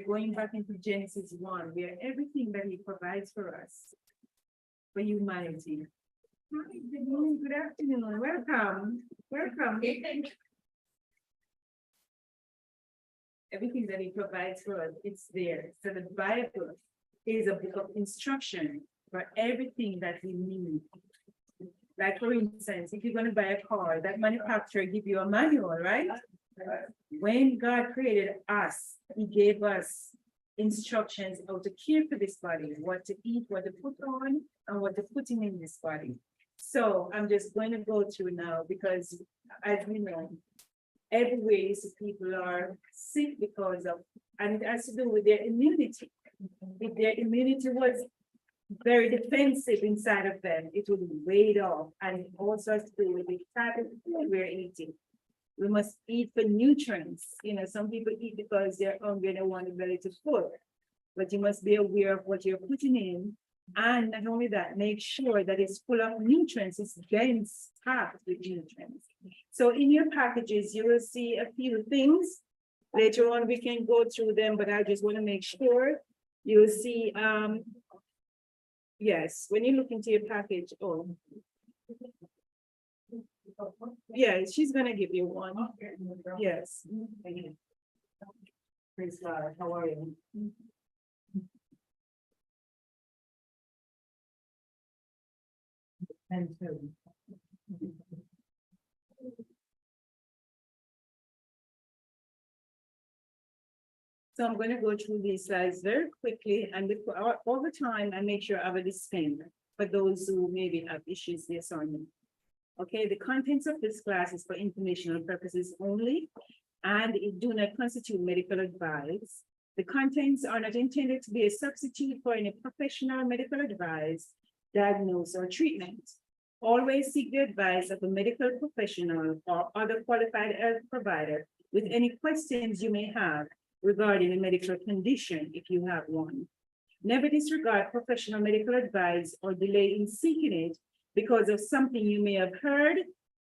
Going back into Genesis 1, where everything that he provides for us, for humanity. Hi, good morning, good afternoon, welcome, welcome. Everything that he provides for us, it's there. So the Bible is a book of instruction for everything that we need. Like for instance, if you're going to buy a car, that manufacturer give you a manual, right? When God created us, he gave us instructions how to care for this body, what to eat, what to put on, and what to put in this body. So I'm just going to go through now because, as we know, everywhere you see people are sick because of, and it has to do with their immunity. If their immunity was very defensive inside of them, it would wade off, and it also has to do with the type of food we're eating. We must eat for nutrients. You know, some people eat because they're hungry and they want the belly to full. But you must be aware of what you're putting in. And not only that, make sure that it's full of nutrients. It's dense, packed with nutrients. So in your packages, you will see a few things. Later on, we can go through them, but I just want to make sure you will see, yes, when you look into your package, oh, yeah, she's gonna give you one. Yes. Praise God. How are you? And two. So I'm going to go through these slides very quickly, and before, over time, I make sure I have a disclaimer for those who maybe have issues this or no. Okay, the contents of this class is for informational purposes only, and it do not constitute medical advice. The contents are not intended to be a substitute for any professional medical advice, diagnosis, or treatment. Always seek the advice of a medical professional or other qualified health provider with any questions you may have regarding a medical condition if you have one. Never disregard professional medical advice or delay in seeking it because of something you may have heard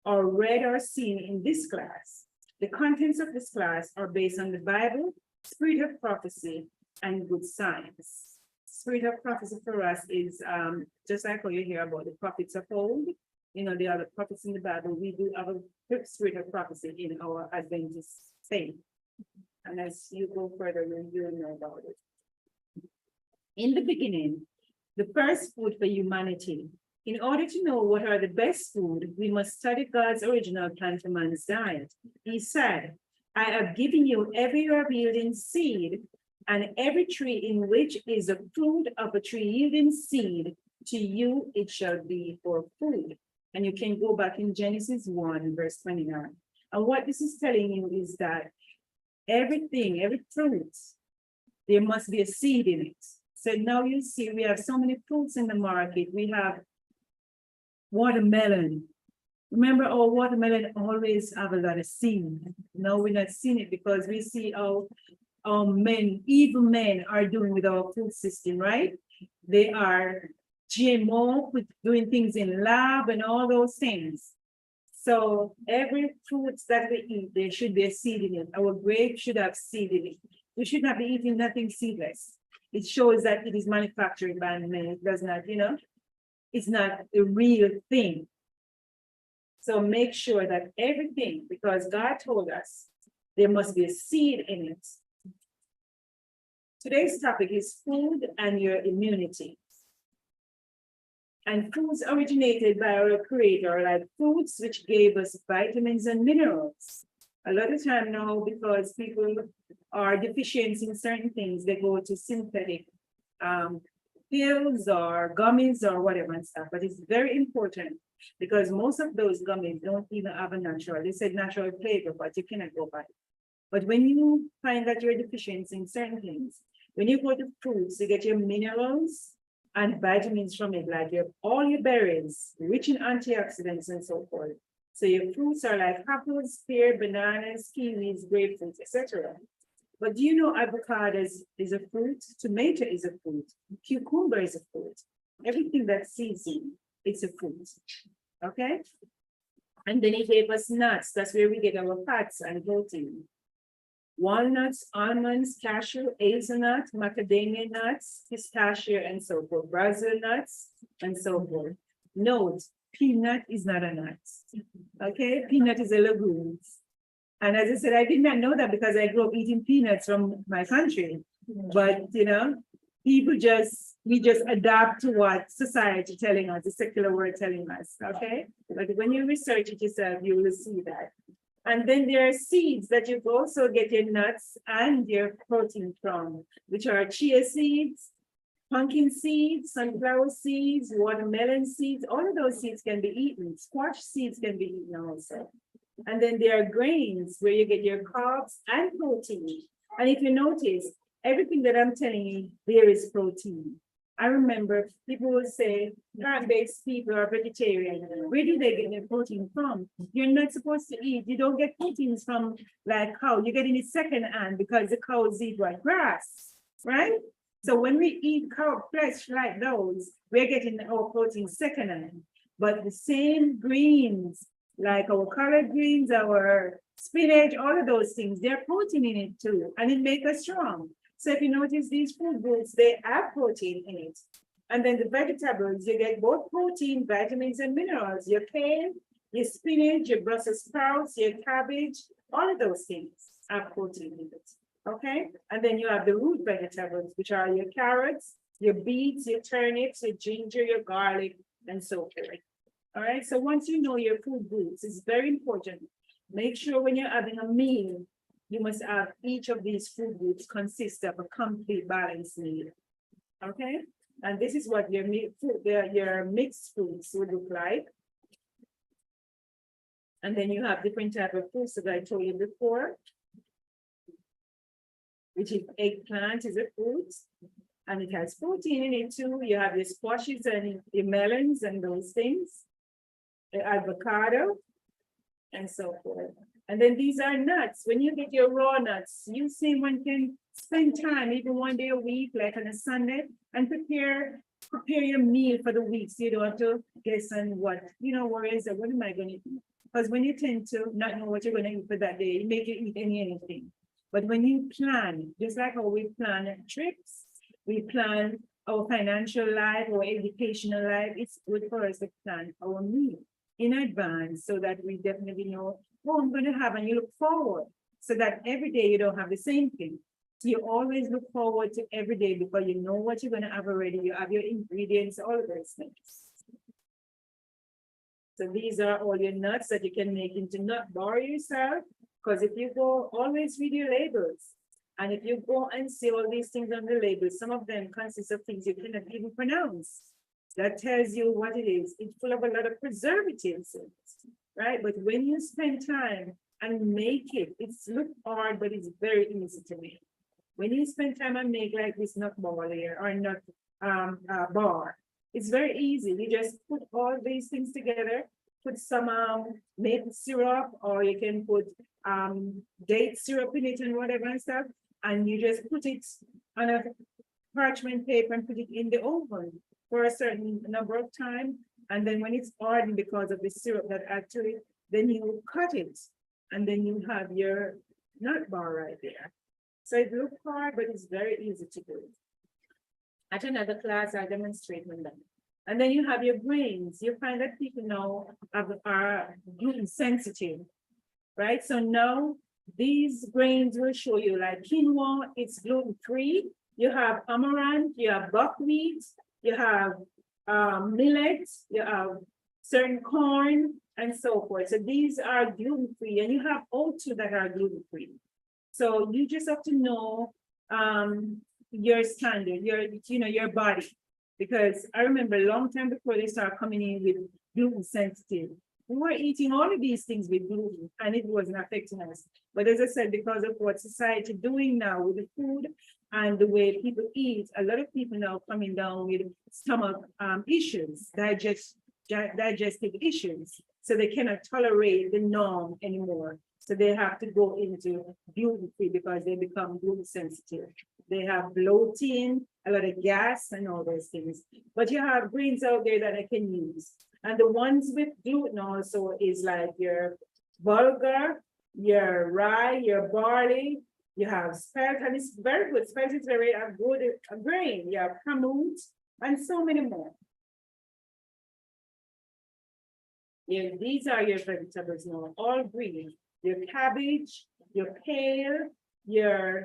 or read or seen in this class. The contents of this class are based on the Bible, spirit of prophecy, and good science. Spirit of prophecy for us is just like how you hear about the prophets of old. You know, the other prophets in the Bible, we do have a spirit of prophecy in our Adventist faith. And as you go further, you'll know about it. In the beginning, the first food for humanity. In order to know what are the best food, we must study God's original plan for man's diet. He said, I have given you every herb yielding seed, and every tree in which is a fruit of a tree yielding seed, to you it shall be for food. And you can go back in Genesis 1, verse 29. And what this is telling you is that everything, every fruit, there must be a seed in it. So now you see we have so many fruits in the market. We have watermelon. Remember, our watermelon always have a lot of seed. Now we're not seeing it because we see how men, evil men are doing with our food system, right? They are GMO, with doing things in lab and all those things. So every fruit that we eat, there should be a seed in it. Our grape should have seed in it. We should not be eating nothing seedless. It shows that it is manufactured by men. It does not, you know, it's not a real thing. So make sure that everything, because God told us there must be a seed in it. Today's topic is food and your immunity. And foods originated by our creator, like foods which gave us vitamins and minerals. A lot of time now, because people are deficient in certain things, they go to synthetic pills or gummies or whatever and stuff. But it's very important because most of those gummies don't even have a natural. They said natural flavor, but you cannot go by it. But when you find that you're deficient in certain things, when you go to fruits, you get your minerals and vitamins from it, like all your berries, rich in antioxidants and so forth. So your fruits are like apples, pear, bananas, kiwis, grapefruits, etc. But do you know avocado is a fruit? Tomato is a fruit. Cucumber is a fruit. Everything that's seasoned, it's a fruit. Okay? And then he gave us nuts. That's where we get our fats and protein. walnuts, almonds, cashew, hazelnut, macadamia nuts, pistachio, and so forth, Brazil nuts, and so forth. Note, peanut is not a nut. Okay, peanut is a legume. And as I said, I did not know that because I grew up eating peanuts from my country. But people we just adapt to what society telling us, the secular world telling us. Okay, but when you research it yourself, you will see that. And then there are seeds that you also get your nuts and your protein from, which are chia seeds, pumpkin seeds, sunflower seeds, watermelon seeds. All of those seeds can be eaten. Squash seeds can be eaten also. And then there are grains where you get your carbs and protein. And if you notice, everything that I'm telling you, there is protein. I remember people will say, plant-based people are vegetarian. Where do they get their protein from? You're not supposed to eat. You don't get proteins from like cow. You're getting it secondhand because the cows eat what? Grass, right? So when we eat cow flesh like those, we're getting our protein secondhand. But the same greens, like our collard greens, our spinach, all of those things, they're protein in it too, and it makes us strong. So if you notice these food groups, they have protein in it. And then the vegetables, you get both protein, vitamins, and minerals. Your kale, your spinach, your Brussels sprouts, your cabbage, all of those things have protein in it. Okay? And then you have the root vegetables, which are your carrots, your beets, your turnips, your ginger, your garlic, and so forth. All right. So once you know your food groups, it's very important. Make sure when you're having a meal, you must have each of these food groups consist of a complete balanced meal. Okay. And this is what your mixed foods would look like. And then you have different type of foods that I told you before, which is eggplant is a fruit, and it has protein in it too. You have your squashes and your melons and those things, the avocado, and so forth. And then these are nuts. When you get your raw nuts, you see one can spend time, even one day a week, like on a Sunday, and prepare your meal for the week. So you don't have to guess on what, worries that what am I going to eat? Because when you tend to not know what you're going to eat for that day, it make you eat anything. But when you plan, just like how we plan trips, we plan our financial life, our educational life, it's good for us to plan our meal in advance so that we definitely know what I'm going to have, and you look forward so that every day you don't have the same thing. So you always look forward to every day because you know what you're going to have already. You have your ingredients, all of those things. So these are all your nuts that you can make into nut bar yourself. Because if you go, always read your labels. And if you go and see all these things on the labels, some of them consist of things you cannot even pronounce. That tells you what it is. It's full of a lot of preservatives, right? But when you spend time and make it, it's look hard, but it's very easy to make. When you spend time and make like this nut ball here or nut bar, it's very easy. You just put all these things together, put some maple syrup, or you can put date syrup in it and whatever and stuff, and you just put it on a parchment paper and put it in the oven for a certain number of time. And then when it's hardened because of the syrup that add to it, then you cut it, and then you have your nut bar right there. So it looks hard, but it's very easy to do. At another class, I demonstrate on that. And then you have your grains. You find that people now are gluten sensitive, right? So now these grains will show you like quinoa, it's gluten-free. You have amaranth, you have buckwheat, you have millet, you have certain corn, and so forth. So these are gluten-free, and you have oats that are gluten-free. So you just have to know your standard, your body. Because I remember a long time before they started coming in with gluten sensitive, we were eating all of these things with gluten and it wasn't affecting us. But as I said, because of what society doing now with the food and the way people eat, a lot of people now coming down with stomach issues, digestive issues. So they cannot tolerate the norm anymore. So they have to go into gluten-free because they become gluten sensitive. They have bloating, a lot of gas and all those things. But you have grains out there that I can use. And the ones with gluten also is like your bulgur, your rye, your barley, You have spelt, and it's very good. Spelt is very a good grain. You have kamut, and so many more. Yeah, these are your vegetables now, all green. Your cabbage, your kale, your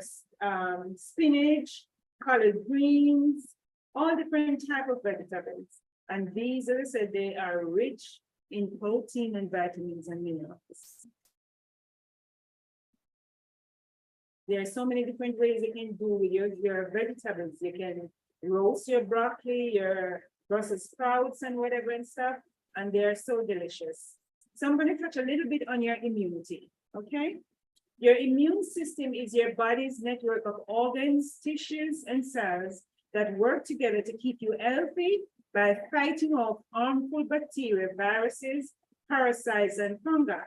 spinach, collard greens, all different type of vegetables. And these, as I said, they are rich in protein and vitamins and minerals. There are so many different ways you can do with your vegetables. You can roast your broccoli, your Brussels sprouts and whatever and stuff, and they are so delicious. So I'm going to touch a little bit on your immunity, okay? Your immune system is your body's network of organs, tissues, and cells that work together to keep you healthy by fighting off harmful bacteria, viruses, parasites, and fungi.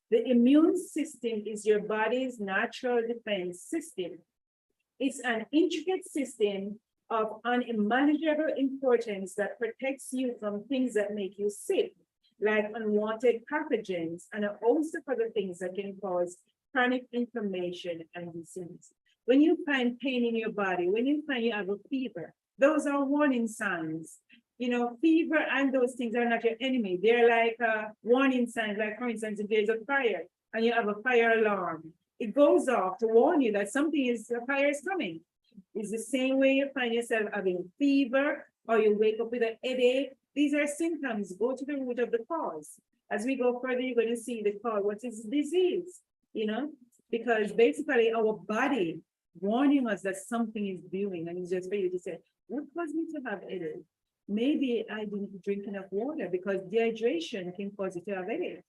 The immune system is your body's natural defense system. It's an intricate system of unimaginable importance that protects you from things that make you sick, like unwanted pathogens and a host of other things that can cause chronic inflammation and disease. When you find pain in your body, when you find you have a fever, those are warning signs. You know, fever and those things are not your enemy. They're like warning signs, like for instance, if there's a fire and you have a fire alarm, it goes off to warn you that a fire is coming. It's the same way you find yourself having fever or you wake up with a headache. These are symptoms. Go to the root of the cause. As we go further, you're going to see the cause. What is disease? You know, because basically our body warning us that something is doing, and it's just for you to say, what caused me to have headache? Maybe I didn't drink enough water, because dehydration can cause you to have headache.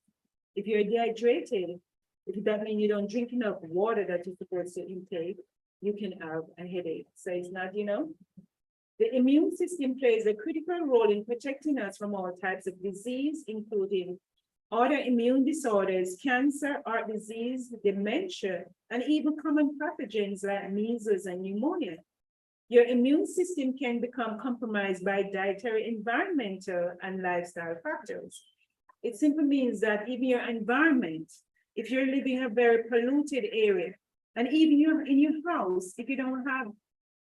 If you're dehydrated, if that means you don't drink enough water that you're supposed to intake, you can have a headache. So it's not, you know, the immune system plays a critical role in protecting us from all types of disease, including autoimmune disorders, cancer, heart disease, dementia, and even common pathogens like measles and pneumonia. Your immune system can become compromised by dietary, environmental, and lifestyle factors. It simply means that even your environment, if you're living in a very polluted area, and even in your house, if you don't have,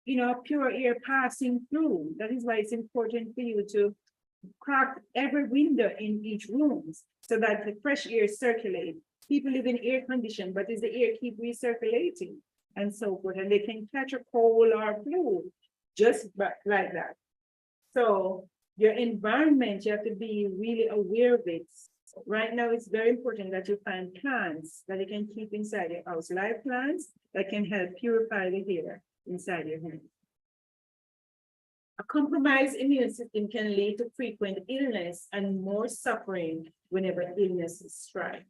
you know, pure air passing through, that is why it's important for you to crack every window in each room so that the fresh air circulates. People live in air condition, but is the air keep recirculating? And so forth, and they can catch a cold or flu just like that. So your environment, you have to be really aware of it. Right now, it's very important that you find plants that you can keep inside your house, live plants that can help purify the air inside your home. A compromised immune system can lead to frequent illness and more suffering whenever illnesses strike.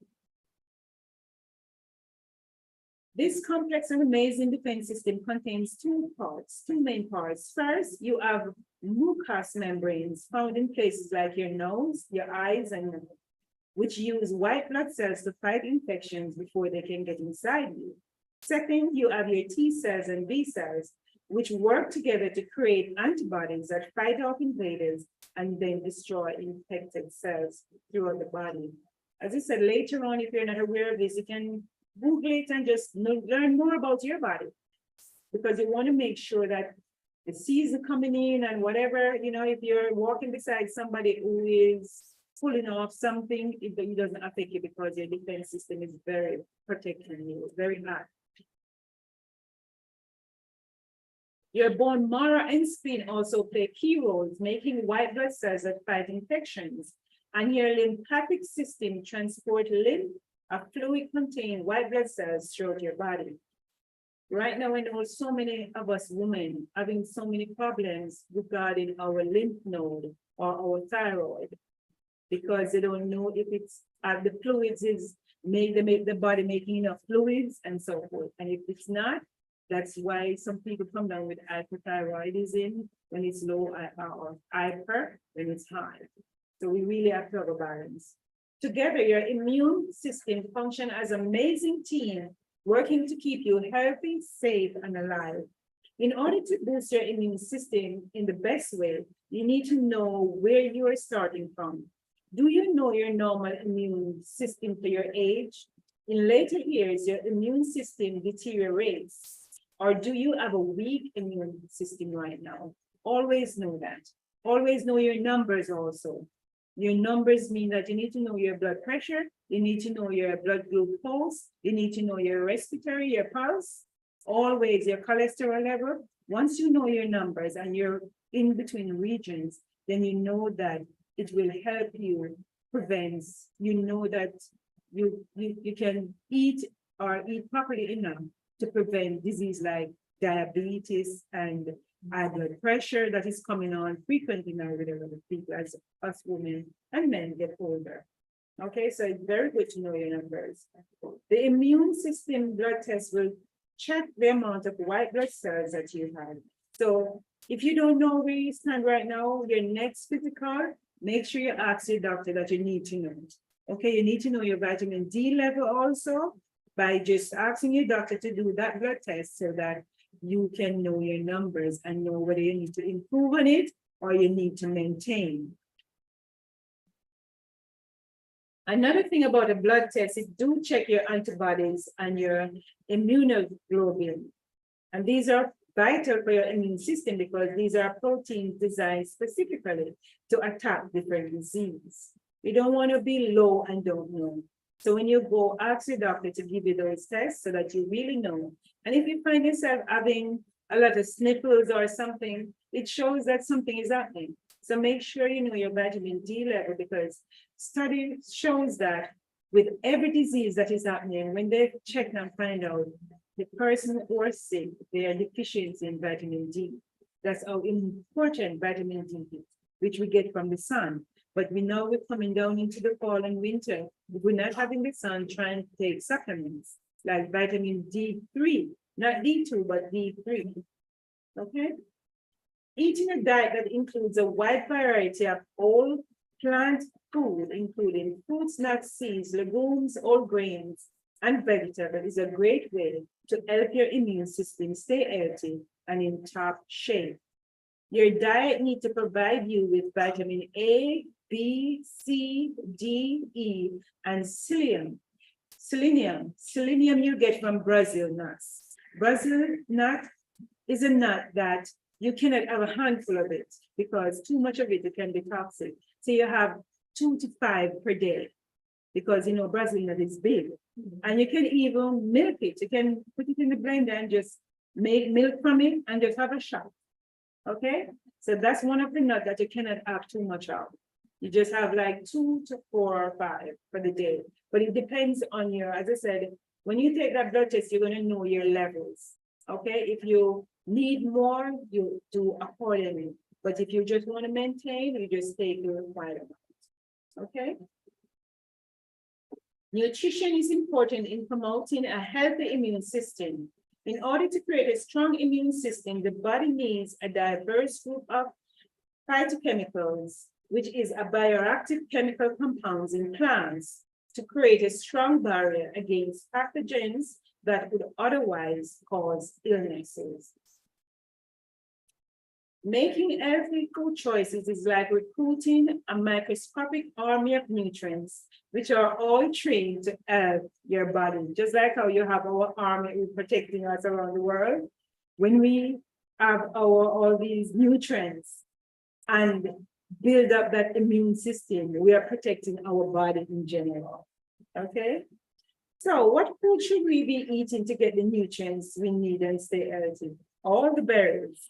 This complex and amazing defense system contains two main parts. First, you have mucous membranes found in places like your nose, your eyes, and your mouth, which use white blood cells to fight infections before they can get inside you. Second, you have your T cells and B cells, which work together to create antibodies that fight off invaders and then destroy infected cells throughout the body. As I said, later on, if you're not aware of this, you can Google it and just learn more about your body, because you want to make sure that the season coming in and whatever, you know, if you're walking beside somebody who is pulling off something, it doesn't affect you, because your defense system is very protecting you, very hard. Your bone marrow and spleen also play key roles, making white blood cells that fight infections, and your lymphatic system transport lymph, a fluid containing white blood cells throughout your body. Right now, I know so many of us women having so many problems regarding our lymph node or our thyroid, because they don't know if it's the fluids is make the body making enough fluids and so forth. And if it's not, that's why some people come down with hypothyroidism when it's low, or hyper when it's high. So we really have to have a balance. Together, your immune system function as an amazing team, working to keep you healthy, safe, and alive. In order to boost your immune system in the best way, you need to know where you are starting from. Do you know your normal immune system for your age? In later years, your immune system deteriorates, or do you have a weak immune system right now? Always know that. Always know your numbers also. Your numbers mean that you need to know your blood pressure, you need to know your blood glucose, you need to know your respiratory, your pulse, always your cholesterol level. Once you know your numbers and you're in between regions, then you know that it will help you prevent, you know that you can eat or eat properly enough to prevent disease like diabetes and high blood pressure that is coming on frequently now with a lot of people as us women and men get older. Okay, so it's very good to know your numbers. The immune system blood test will check the amount of white blood cells that you have. So if you don't know where you stand right now, your next physical, make sure you ask your doctor that you need to know. Okay, you need to know your vitamin D level also by just asking your doctor to do that blood test so that you can know your numbers and know whether you need to improve on it or you need to maintain. Another thing about a blood test is do check your antibodies and your immunoglobulin. And these are vital for your immune system because these are proteins designed specifically to attack different diseases. You don't want to be low and don't know. So when you go, ask your doctor to give you those tests so that you really know. And if you find yourself having a lot of sniffles or something, it shows that something is happening. So make sure you know your vitamin D level because study shows that with every disease that is happening, when they check and find out the person who is sick, they are deficient in vitamin D. That's how important vitamin D is, which we get from the sun. But we know we're coming down into the fall and winter. If we're not having the sun, trying to take supplements like vitamin D3, not D2, but D3. Okay? Eating a diet that includes a wide variety of whole plant food, including fruits, nuts, seeds, legumes, whole grains, and vegetables is a great way to help your immune system stay healthy and in top shape. Your diet needs to provide you with vitamin A, B, C, D, E, and selenium. Selenium you get from Brazil nuts. Brazil nut is a nut that you cannot have a handful of it because too much of it can be toxic. So you have 2 to 5 per day because you know Brazil nut is big. And you can even milk it. You can put it in the blender and just make milk from it and just have a shot. Okay, so that's one of the nuts that you cannot have too much of. You just have like 2 to 4 or 5 for the day. But it depends on your, as I said, when you take that blood test, you're going to know your levels. Okay, if you need more, you do accordingly. But if you just want to maintain, you just take the required amount. Okay. Nutrition is important in promoting a healthy immune system. In order to create a strong immune system, the body needs a diverse group of phytochemicals, which is a bioactive chemical compounds in plants to create a strong barrier against pathogens that would otherwise cause illnesses. Making healthy food choices is like recruiting a microscopic army of nutrients, which are all trained to help your body. Just like how you have our army protecting us around the world, when we have all these nutrients and build up that immune system, we are protecting our body in general. Okay? So what food should we be eating to get the nutrients we need and stay healthy? All the berries.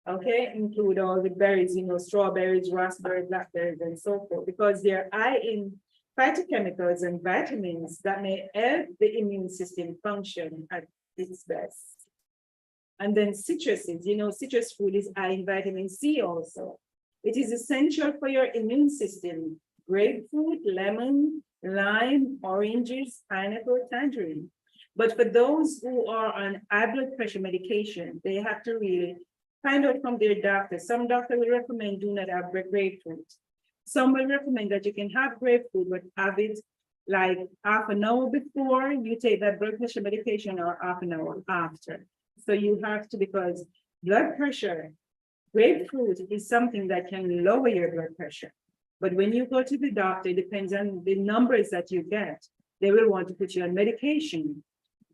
Okay, include all the berries, you know, strawberries, raspberries, blackberries, and so forth, because they're high in phytochemicals and vitamins that may help the immune system function at its best. And then citruses, you know, citrus fruit is high in vitamin C also. It is essential for your immune system. Grapefruit, lemon, lime, oranges, pineapple, tangerine. But for those who are on high blood pressure medication, they have to really find out from their doctor. Some doctor will recommend do not have grapefruit. Some will recommend that you can have grapefruit, but have it like half an hour before you take that blood pressure medication or half an hour after. So you have to, because blood pressure, grapefruit is something that can lower your blood pressure. But when you go to the doctor, it depends on the numbers that you get. they will want to put you on medication.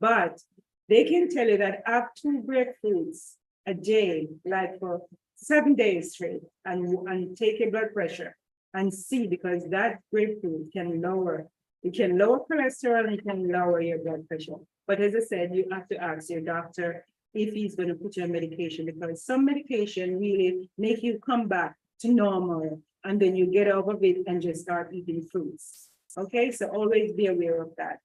But they can tell you that have 2 grapefruits a day, like for 7 days straight, and take your blood pressure and see, because that grapefruit can lower, it can lower cholesterol and it can lower your blood pressure. But as I said, you have to ask your doctor if he's going to put you on medication, because some medication really make you come back to normal, and then you get over it and just start eating fruits. Okay, so always be aware of that.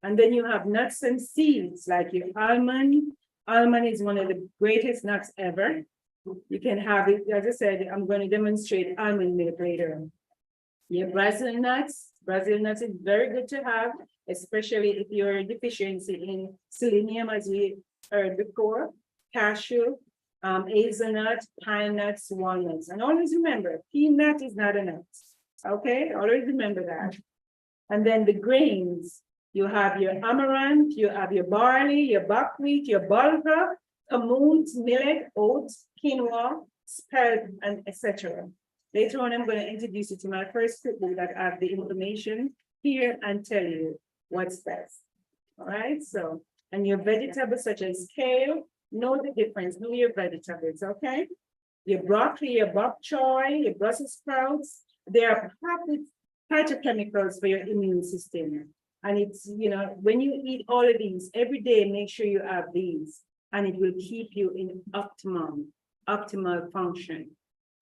And then you have nuts and seeds, like your almond. Almond is one of the greatest nuts ever. You can have it, as I said, I'm going to demonstrate almond milk later. Your Brazil nuts is very good to have, especially if you're deficiency in selenium, as we heard before. Cashew, hazelnut, pine nuts, walnuts. And always remember, peanut is not a nut. Okay, always remember that. And then the grains, you have your amaranth, you have your barley, your buckwheat, your bulgur, kamut, millet, oats, quinoa, spelt, and etc. Later on, I'm going to introduce you to my first cookbook that have the information here and tell you what's best. All right, so, and your vegetables such as kale, know the difference, know your vegetables, okay? Your broccoli, your bok choy, your Brussels sprouts, they are phytochemicals for your immune system. And it's, when you eat all of these every day, make sure you have these, and it will keep you in optimal function,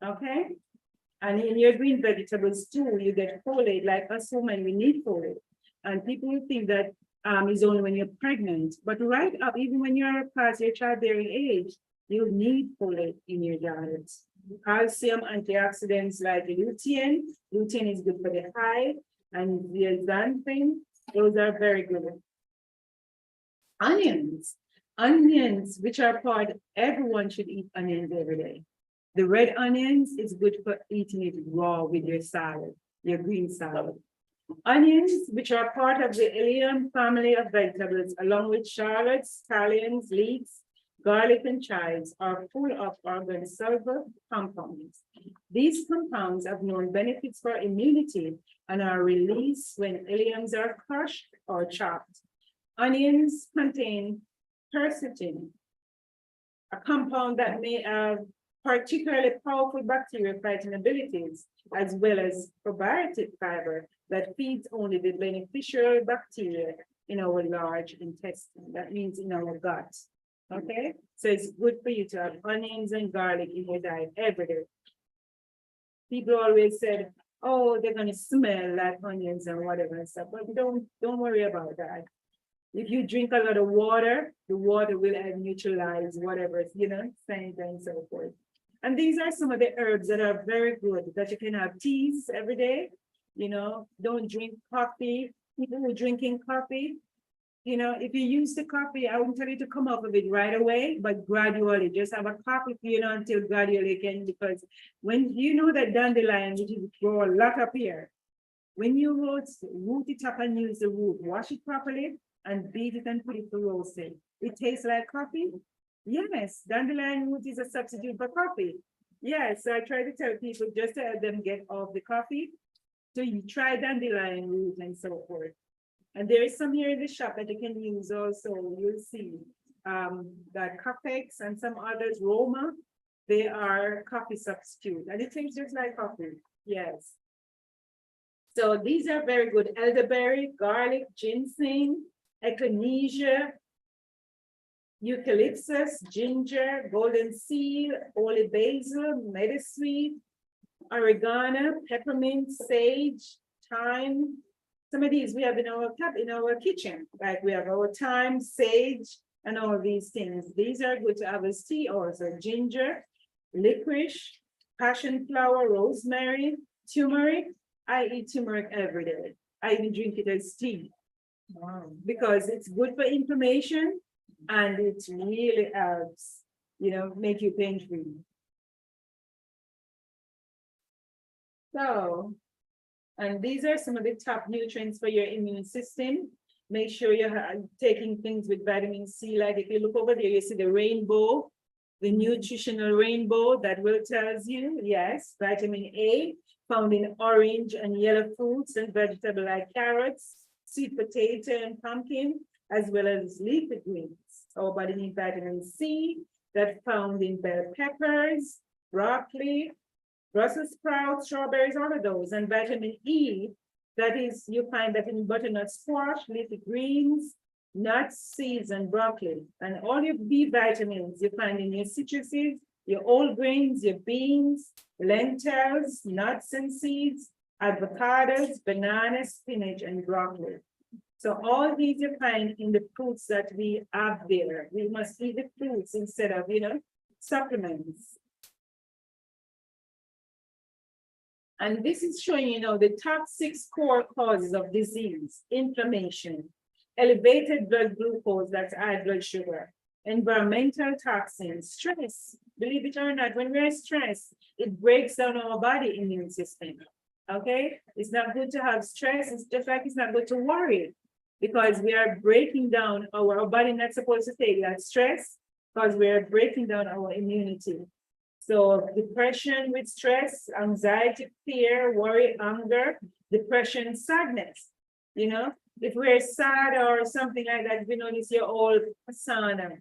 okay? And in your green vegetables too, you get folate. Like us women, we need folate. And people will think that is only when you're pregnant, but right up, even when you're past your childbearing age, you need folate in your diet. Calcium, antioxidants like lutein. Lutein is good for the eye, and the xanthan. Those are very good. Onions, which are part, everyone should eat onions every day. The red onions is good for eating it raw with your salad, your green salad. Onions, which are part of the Ilium family of vegetables, along with shallots, scallions, leeks, garlic, and chives, are full of organosulfur compounds. These compounds have known benefits for immunity and are released when iliums are crushed or chopped. Onions contain quercetin, a compound that may have particularly powerful bacterial fighting abilities, as well as probiotic fiber that feeds only the beneficial bacteria in our large intestine. That means in our gut. Okay, so it's good for you to have onions and garlic in your diet every day. People always said, oh, they're going to smell like onions and whatever and stuff, but don't worry about that. If you drink a lot of water, the water will neutralize whatever, scent and so forth. And these are some of the herbs that are very good, that you can have teas every day. Don't drink coffee. People who are drinking coffee, if you use the coffee, I wouldn't tell you to come up with it right away, but gradually, just have a coffee, until gradually you can, because when that dandelion, which is grow a lot up here, when you root it up and use the root, wash it properly and beat it and put it to roasting. It tastes like coffee. Yes, dandelion root is a substitute for coffee. Yes, so I try to tell people just to help them get off the coffee. So you try dandelion root and so forth. And there is some here in the shop that you can use also. You'll see that Capex and some others, Roma, they are coffee substitute. And it tastes just like coffee. Yes. So these are very good. Elderberry, garlic, ginseng, echinacea, eucalyptus, ginger, golden seal, holy basil, meadowsweet, oregano, peppermint, sage, thyme. Some of these we have in our kitchen, like we have our thyme, sage, and all these things. These are good to have as tea also. Ginger, licorice, passion flower, rosemary, turmeric. I eat turmeric every day. I even drink it as tea. Wow. Because it's good for inflammation and it really helps, make you pain-free. So, and these are some of the top nutrients for your immune system. Make sure you're taking things with vitamin C. Like if you look over there, you see the rainbow, the nutritional rainbow that will tells you, yes, vitamin A found in orange and yellow fruits and vegetables like carrots, sweet potato and pumpkin, as well as leafy greens. Our body needs vitamin C that's found in bell peppers, broccoli, Brussels sprouts, strawberries, all of those, and vitamin E, that is, you find that in butternut squash, leafy greens, nuts, seeds, and broccoli. And all your B vitamins you find in your citruses, your whole grains, your beans, lentils, nuts and seeds, avocados, bananas, spinach, and broccoli. So all these you find in the fruits that we have there. We must eat the fruits instead of, supplements. And this is showing, the top 6 core causes of disease: inflammation, elevated blood glucose, that's high blood sugar, environmental toxins, stress. Believe it or not, when we're stressed, it breaks down our body immune system. Okay? It's not good to have stress. It's just like it's not good to worry, because we are breaking down our body not supposed to take that stress, because we are breaking down our immunity. So depression with stress, anxiety, fear, worry, anger, depression, sadness. If we're sad or something like that, we notice your whole persona,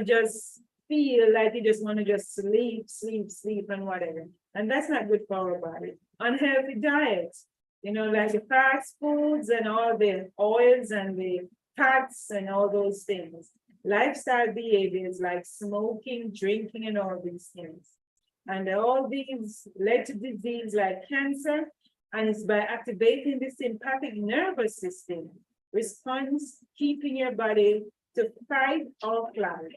just feel like you just want to just sleep and whatever. And that's not good for our body. Unhealthy diet, like the fast foods and all the oils and the fats and all those things. Lifestyle behaviors like smoking, drinking, and all these things. And all these led to disease like cancer, and it's by activating the sympathetic nervous system response, keeping your body to fight or flight.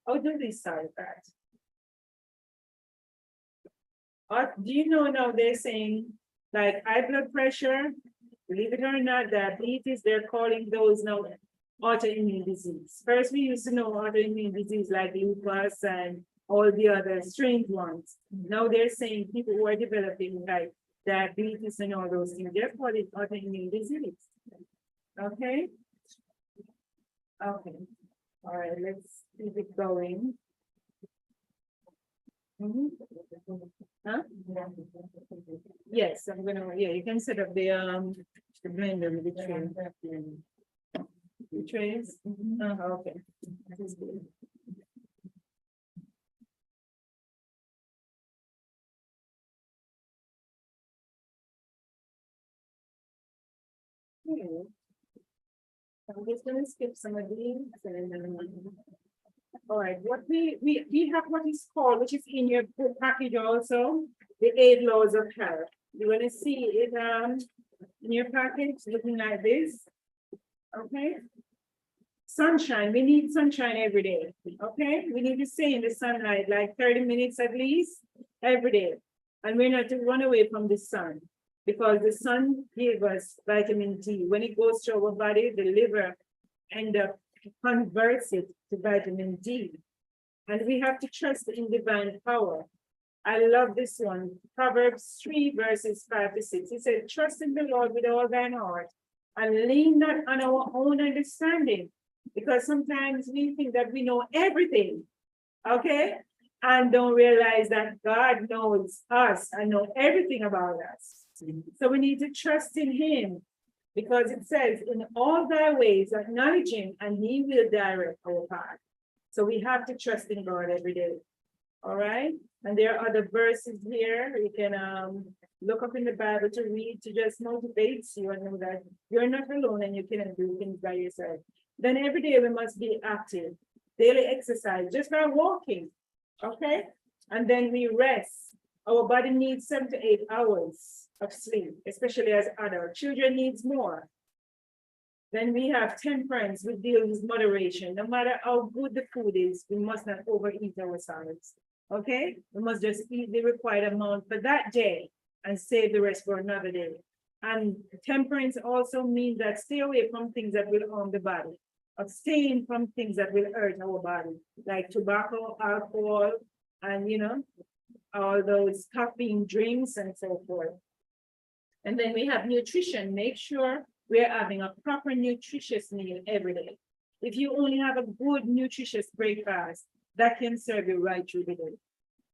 How do they solve that? Or do you know now they're saying like high blood pressure, believe it or not, diabetes, they're calling those now autoimmune disease. First, we used to know autoimmune disease like lupus and all the other strange ones. Now they're saying people who are developing like diabetes and all those things, they're calling autoimmune disease. Okay? Okay. All right, let's keep it going. Huh? Yes, I'm gonna, you can set up the blender with the tray. The trays? Okay. That's good. I'm just gonna skip some of these. All right, what we have what is called, which is in your package also, the 8 laws of health. You want to see it in your package, looking like this. Okay. Sunshine, we need sunshine every day. Okay, we need to stay in the sunlight like 30 minutes at least every day. And we're not to run away from the sun, because the sun gives us vitamin D. When it goes to our body, the liver end up converts it to vitamin D. And we have to trust in divine power. I love this one. Proverbs 3 verses 5 to 6. It said, trust in the Lord with all thine heart and lean not on our own understanding. Because sometimes we think that we know everything, okay? And don't realize that God knows us and knows everything about us. So we need to trust in him, because it says, in all thy ways acknowledge him and he will direct our path. So we have to trust in God every day. All right? And there are other verses here. You can look up in the Bible to read, to just motivate you and know that you're not alone and you cannot do things by yourself. Then every day we must be active, daily exercise, just by walking, okay? And then we rest. Our body needs 7 to 8 hours of sleep, especially as adults. Children needs more. Then we have temperance, we deal with moderation. No matter how good the food is, we must not overeat ourselves, okay? We must just eat the required amount for that day and save the rest for another day. And temperance also means that stay away from things that will harm the body. Abstain from things that will hurt our body, like tobacco, alcohol, and all those caffeine drinks and so forth. And then we have nutrition. Make sure we're having a proper nutritious meal every day. If you only have a good nutritious breakfast, that can serve you right through the day.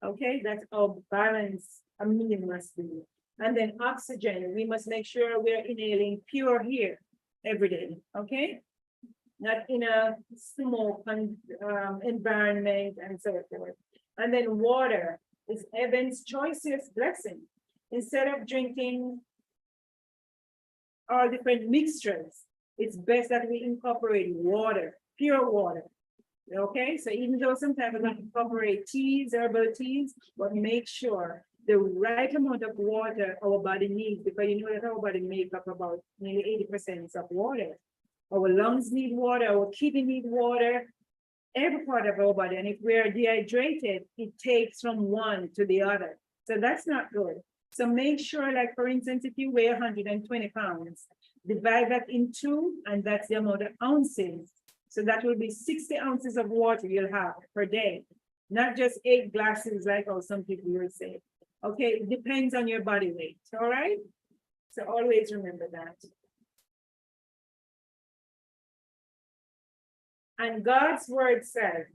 Okay, that's how balanced a meal must be. And then oxygen, we must make sure we're inhaling pure air. every day, okay? Not in a smoke environment and so forth. And then water is heaven's choicest blessing. Instead of drinking all different mixtures, it's best that we incorporate water, pure water. Okay, so even though sometimes we're going to incorporate teas, herbal teas, but make sure the right amount of water our body needs, because you know that our body makes up about nearly 80% of water. Our lungs need water, our kidney need water, every part of our body. And if we are dehydrated, it takes from one to the other. So that's not good. So make sure, like for instance, if you weigh 120 pounds, divide that in two, and that's the amount of ounces. So that will be 60 ounces of water you'll have per day, not just 8 glasses like how some people will say. Okay, it depends on your body weight, all right? So always remember that. And God's word says,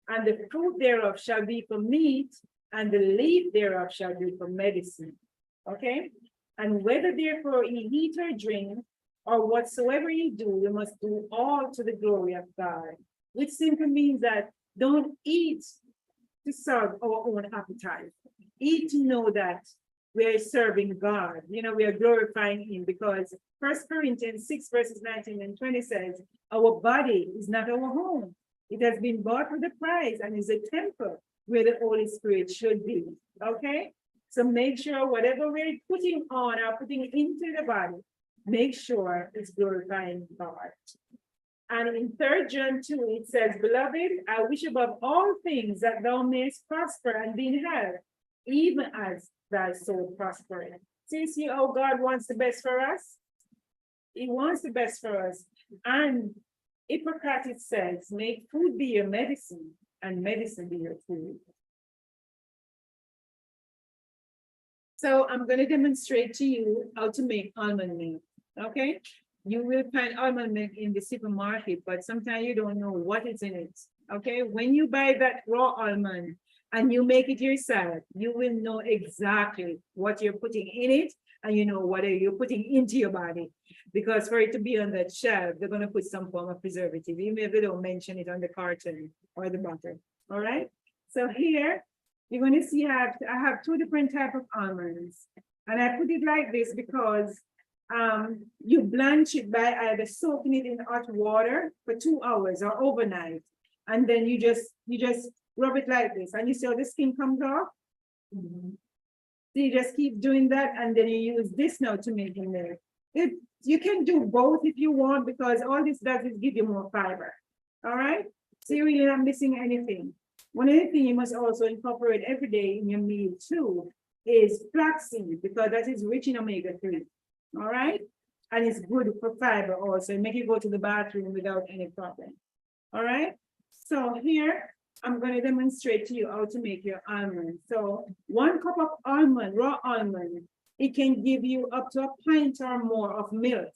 and the fruit thereof shall be for meat, and the leaf thereof shall be for medicine. Okay? And whether therefore ye eat or drink, or whatsoever you do, you must do all to the glory of God. Which simply means that don't eat to serve our own appetite. Eat to know that we are serving God. You know, we are glorifying Him, because 1 Corinthians 6, verses 19 and 20 says, our body is not our home. It has been bought with a price and is a temple where the Holy Spirit should be. Okay? So make sure whatever we're putting on or putting into the body, make sure it's glorifying God. And in 3 John 2, it says, beloved, I wish above all things that thou mayest prosper and be in health, even as thy soul prospereth. So you see how God wants the best for us? He wants the best for us. And Hippocrates says, make food be your medicine and medicine be your food. So I'm going to demonstrate to you how to make almond milk, okay? You will find almond milk in the supermarket, but sometimes you don't know what is in it, okay? When you buy that raw almond and you make it yourself, you will know exactly what you're putting in it, and you know what you're putting into your body. Because for it to be on that shelf, they're going to put some form of preservative, even if they don't mention it on the carton or the bottle, all right? So here, you're going to see I have 2 different types of almonds. And I put it like this because you blanch it by either soaking it in hot water for 2 hours or overnight. And then you just rub it like this. And you see how the skin comes off? Mm-hmm. So you just keep doing that, and then you use this now to make it milk. You can do both if you want, because all this does is give you more fiber. All right? So you're really not missing anything. One other thing you must also incorporate every day in your meal too is flaxseed, because that is rich in omega-3. All right? And it's good for fiber also. It make you go to the bathroom without any problem. All right? So here, I'm going to demonstrate to you how to make your almond. So 1 cup of almond, raw almond, it can give you up to a pint or more of milk.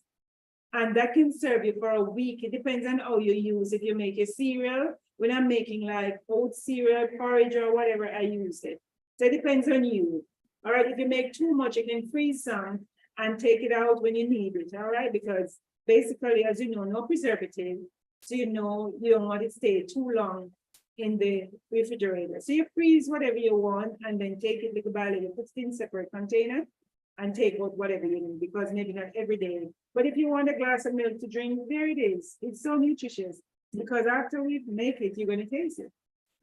And that can serve you for a week. It depends on how you use. If you make a cereal, when I'm making like oat cereal, porridge, or whatever, I use it. So it depends on you. All right, if you make too much, you can freeze some and take it out when you need it. All right, because basically, as you know, no preservative. So you know, you don't want it to stay too long in the refrigerator. So you freeze whatever you want and then take it little by little, put it in separate container and take out whatever you need, because maybe not every day. But if you want a glass of milk to drink, there it is. It's so nutritious, because after we make it, you're going to taste it.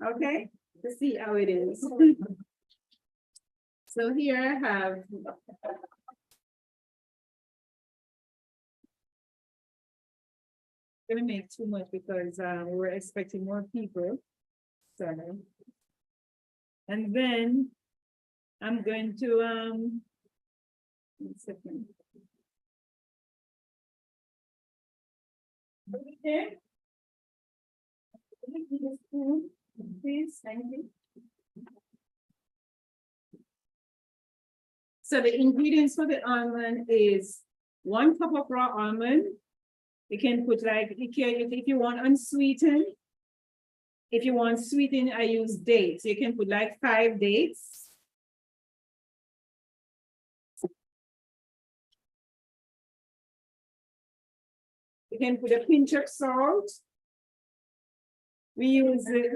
Okay? To see how it is. So here I have going to make too much because we're expecting more people. So, and then I'm going to 1 second. Okay. Please, thank you. So the ingredients for the almond is 1 cup of raw almond. You can put like, if you want unsweetened. If you want sweetened, I use dates. You can put like 5 dates. You can put a pinch of salt. We use it.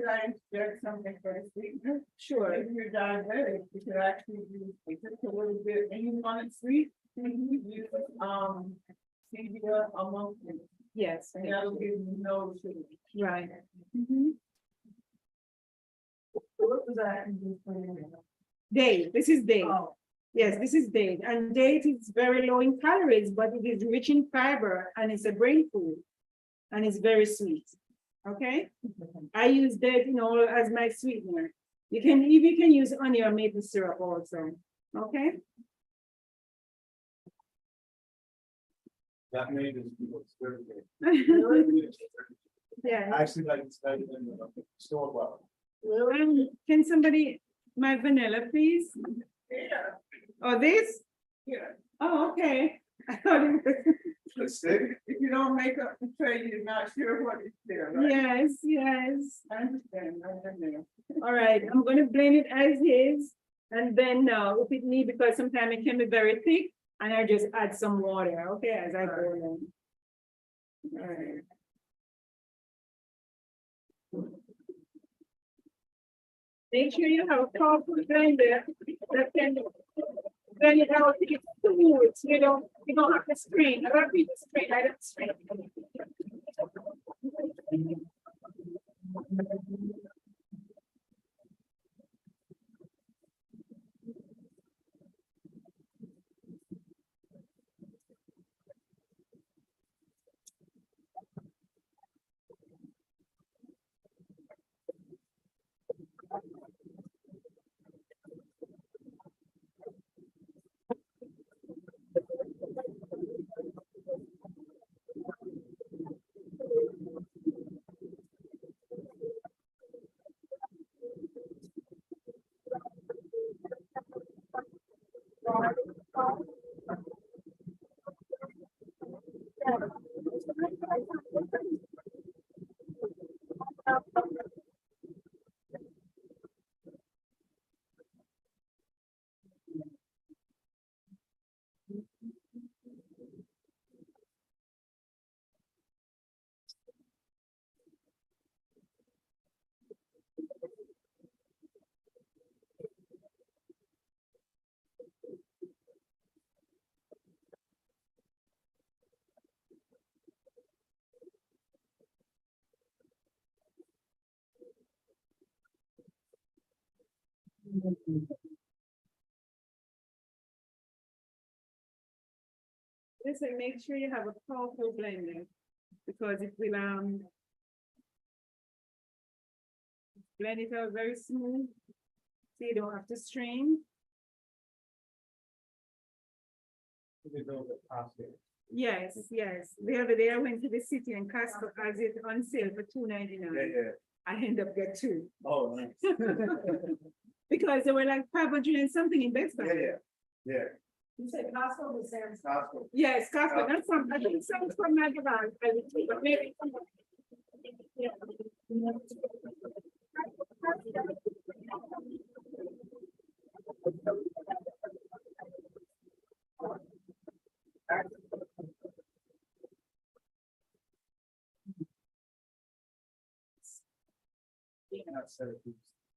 Something for the sweetener. Sure. If you're diabetic, you could actually use just a little bit, and you want it sweet, you use, stevia among them, Yes. and that'll give you no sugar. Right. Mhm. What was that? Date. This is date. Oh, Yes, this is date. And date is very low in calories, but it is rich in fiber and it's a brain food. And it's very sweet. Okay? I use date, as my sweetener. You can even use honey or maple syrup also. Okay? That made it looks very good. Yeah. I actually like it's better than the store bought. Can somebody, my vanilla, please? yeah, Oh, this? yeah. Oh, okay. I thought it was, The stick? If you don't make up the tray, you're not sure what is there, right? yes, yes. I understand, I understand. All right, I'm gonna blend it as is. And then if it need, because sometimes it can be very thick, and I just add some water, okay, as I go along. All right. Make sure you have a powerful blender that can blend it out to get smooth. You don't have to strain. I don't need to strain, I don't strain. Listen, make sure you have a powerful blender because it will blend it out very smooth. So you don't have to strain. We build it pasta. Yes, yes. The other day I went to the city and Costco has it on sale for $2.99. Yeah. I end up get two Oh, nice. because they were like 500 and something in Best Buy. Yeah. You said Costco was there. Costco. Yes, Costco. That's from, I think some from Magabag, but maybe. Yeah.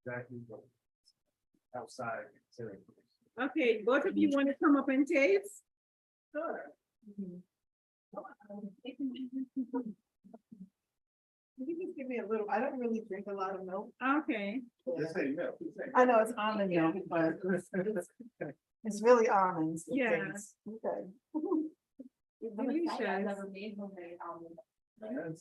Exactly. Outside. Okay, both of you want to come up and taste? Sure. You can just give me a little, I don't really drink a lot of milk. Okay. Just say milk. I know it's almond milk, but it's really almonds. Yeah. Okay. Delicious. made homemade almond.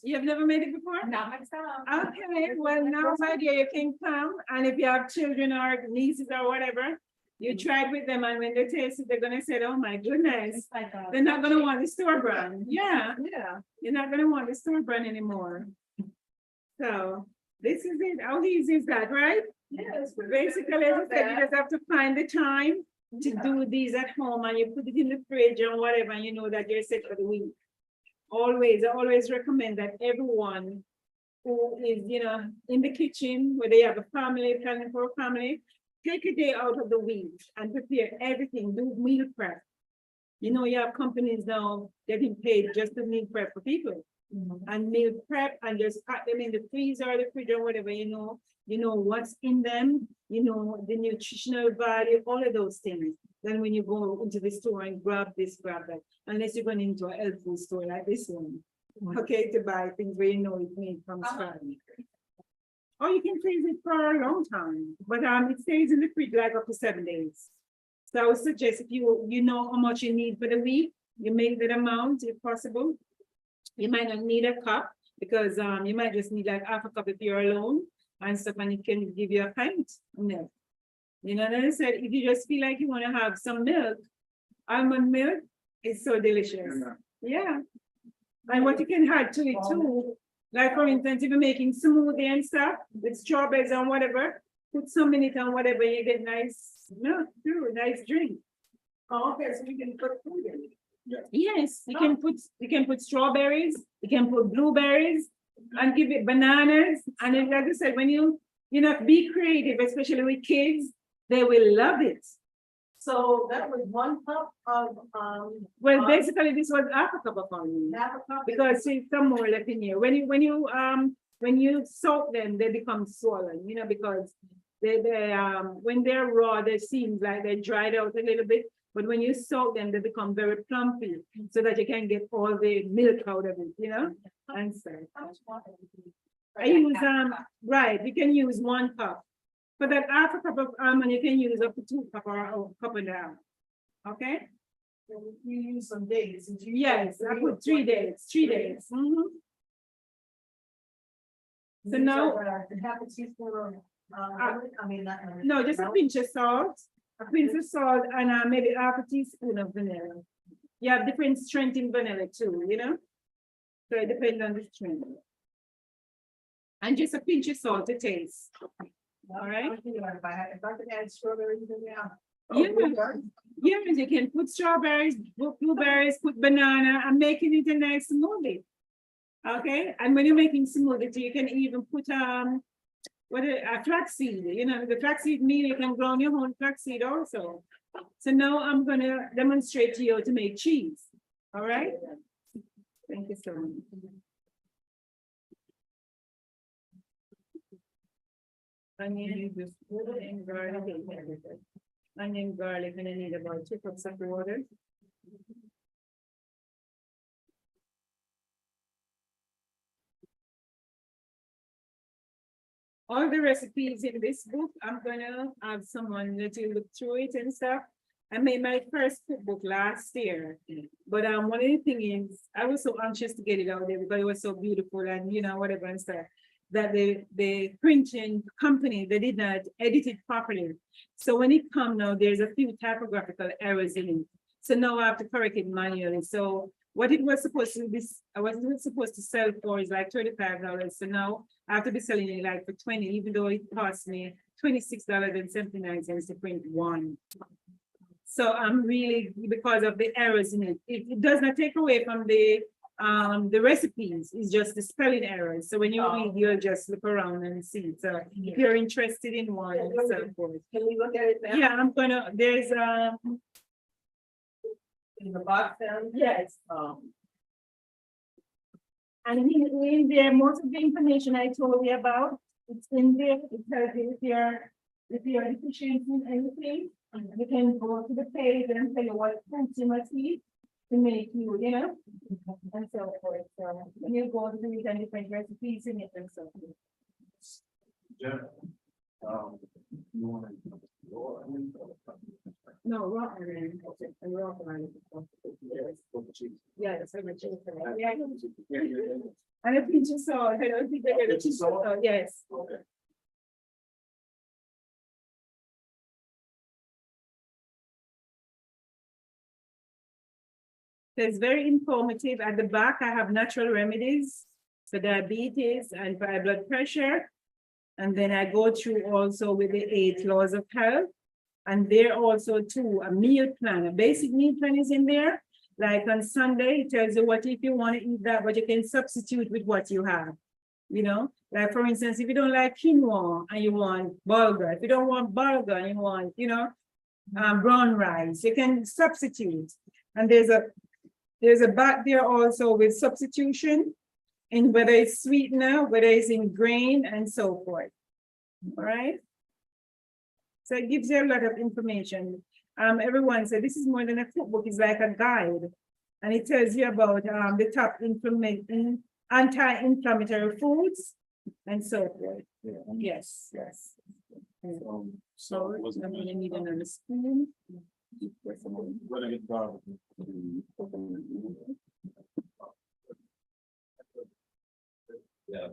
You have never made it before? Not myself. Okay, well, now my dear, you can come, and if you have children or nieces or whatever, you try it with them, and when they taste it, they're gonna say, oh my goodness. It's like They're not gonna want the store brand. Yeah, Yeah. you're not gonna want the store brand anymore. So this is it. How easy is that, right? Yes. Basically, as I said, you just have to find the time to do these at home, and you put it in the fridge or whatever, and you know that you're set for the week. I always recommend that everyone who is, in the kitchen, where they have a family, planning for a family, take a day out of the week and prepare everything, do meal prep. You know, you have companies now getting paid just to meal prep for people. And meal prep and just pack them in the freezer or the fridge or whatever, you know what's in them, you know, the nutritional value, all of those things. Then when you go into the store and grab this, grab that, unless you're going into a health food store like this one, okay, to buy things where you know it's made from scratch. Or you can freeze it for a long time, but it stays in the fridge like up to 7 days. So I would suggest if you know how much you need for the week, you make that amount if possible. You might not need a cup because you might just need like half a cup if you're alone and stuff, and it can give you a pint of milk. You know, and I said, if you just feel like you want to have some milk, almond milk is so delicious. Yeah. And what you can add to it too, like for instance, if you're making smoothie and stuff with strawberries and whatever, put some in it and whatever, you get nice milk too, nice drink. Oh, okay, so we can put food in it. Yes, you can put strawberries, you can put blueberries, and give it bananas. And then, like I said, when you know, be creative, especially with kids, they will love it. So that was 1 cup of, Well, basically, this was half a cup of onion half a cup. because see some more left in here. When you soak them, they become swollen, you know, because they when they're raw, they seem like they dried out a little bit. But when you soak them, they become very plumpy so that you can get all the milk out of it, you know? And so I use, right, you can use 1 cup. For that half a cup of almond, you can use up to 2 cup or a cup and a half. Okay? You use some days. Yes, I put 3 days, 3 days. Mhm. So now, Half a teaspoon of, I mean, not. no, just a pinch of salt. A pinch of salt and maybe half a teaspoon of vanilla. You have different strength in vanilla too, you know? So it depends on the strength. And just a pinch of salt to taste. All right? If I could add strawberries in there. Yeah. Yes, you can put strawberries, blueberries, put banana, and making it a nice smoothie. Okay, and when you're making smoothie, you can even put a flaxseed, you know, the flaxseed meal, you can grow your own flaxseed also. So now I'm gonna demonstrate to you how to make cheese. All right? Thank you so much. Onion, and garlic, onion, garlic, and I need about 2 cups of water. All the recipes in this book, I'm gonna have someone that will look through it and stuff. I made my first cookbook last year, but one of the things is I was so anxious to get it out there because it was so beautiful and you know whatever and stuff that the printing company they did not edit it properly. So when it come now, there's a few typographical errors in it. So now I have to correct it manually. So what it was supposed to be, I wasn't supposed to sell for is like $35. So now I have to be selling it like for 20, even though it cost me $26.79 to print one. So I'm really, because of the errors in it, it does not take away from the recipes, it's just the spelling errors. So when you read, you'll just look around and see. So if you're interested in one, so forth. Can we look at it now? Yeah, I'm gonna, there's In the box down? yes. And in there, most of the information I told you about, it's in there. It tells you if you're deficient in anything, you can go to the page and tell you what foods you must eat to make you, you know, and so forth. So when you go to these and different recipes in it and so forth. Jen, you want to? No, raw onion. And raw onion. Yeah, that's how much. Yeah. And a pinch of salt. I don't think they're gonna. Pinch of salt? Yes. Okay. So it's very informative. At the back, I have natural remedies for diabetes and for high blood pressure. And then I go through also with the 8 laws of health. And there also too, a meal plan, a basic meal plan is in there. Like on Sunday, it tells you what if you want to eat that, but you can substitute with what you have. You know, like for instance, if you don't like quinoa and you want bulgur, if you don't want bulgur and you want, you know, brown rice, you can substitute. And there's a back there also with substitution in whether it's sweetener, whether it's in grain and so forth. All right. So it gives you a lot of information. Everyone said this is more than a cookbook, it's like a guide. And it tells you about the top anti-inflammatory foods and so forth. Yeah. Yes, yes. So I'm gonna need another spoon. What I get started. Yeah.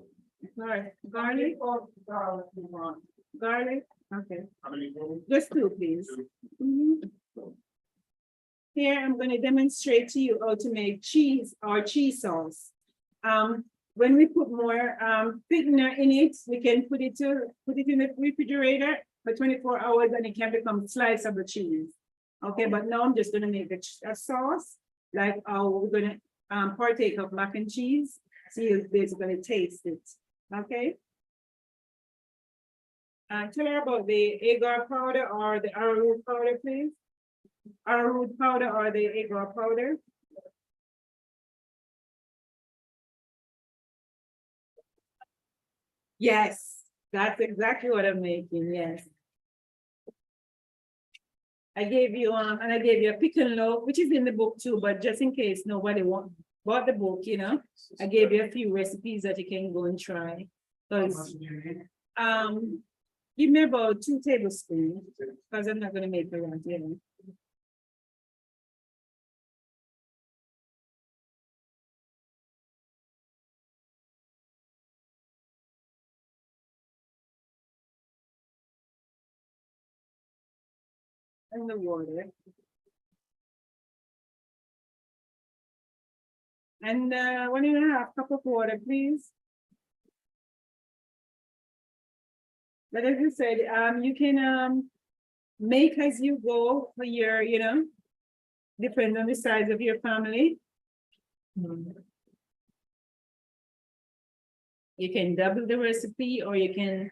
All right, garlic, or garlic you want. garlic, okay, How many? just two, please. Mhm. Here, I'm gonna demonstrate to you how to make cheese or cheese sauce. When we put more thickener in it, we can put it in the refrigerator for 24 hours and it can become slice of the cheese. Okay, but now I'm just gonna make a sauce, like we're gonna partake of mac and cheese. So you're basically taste it, okay? Tell her about the agar powder or the arrowroot powder, please. Arrowroot powder or the agar powder. Yes, that's exactly what I'm making, yes. I gave you, and I gave you a pick and loaf, which is in the book too, but just in case nobody bought the book, you know, I gave you a few recipes that you can go and try. Because, give me about 2 tablespoons, because I'm not gonna make the rest, you know. And the water. And 1.5 cup of water, please. But as you said, you can make as you go for your, you know, depend on the size of your family. You can double the recipe or you can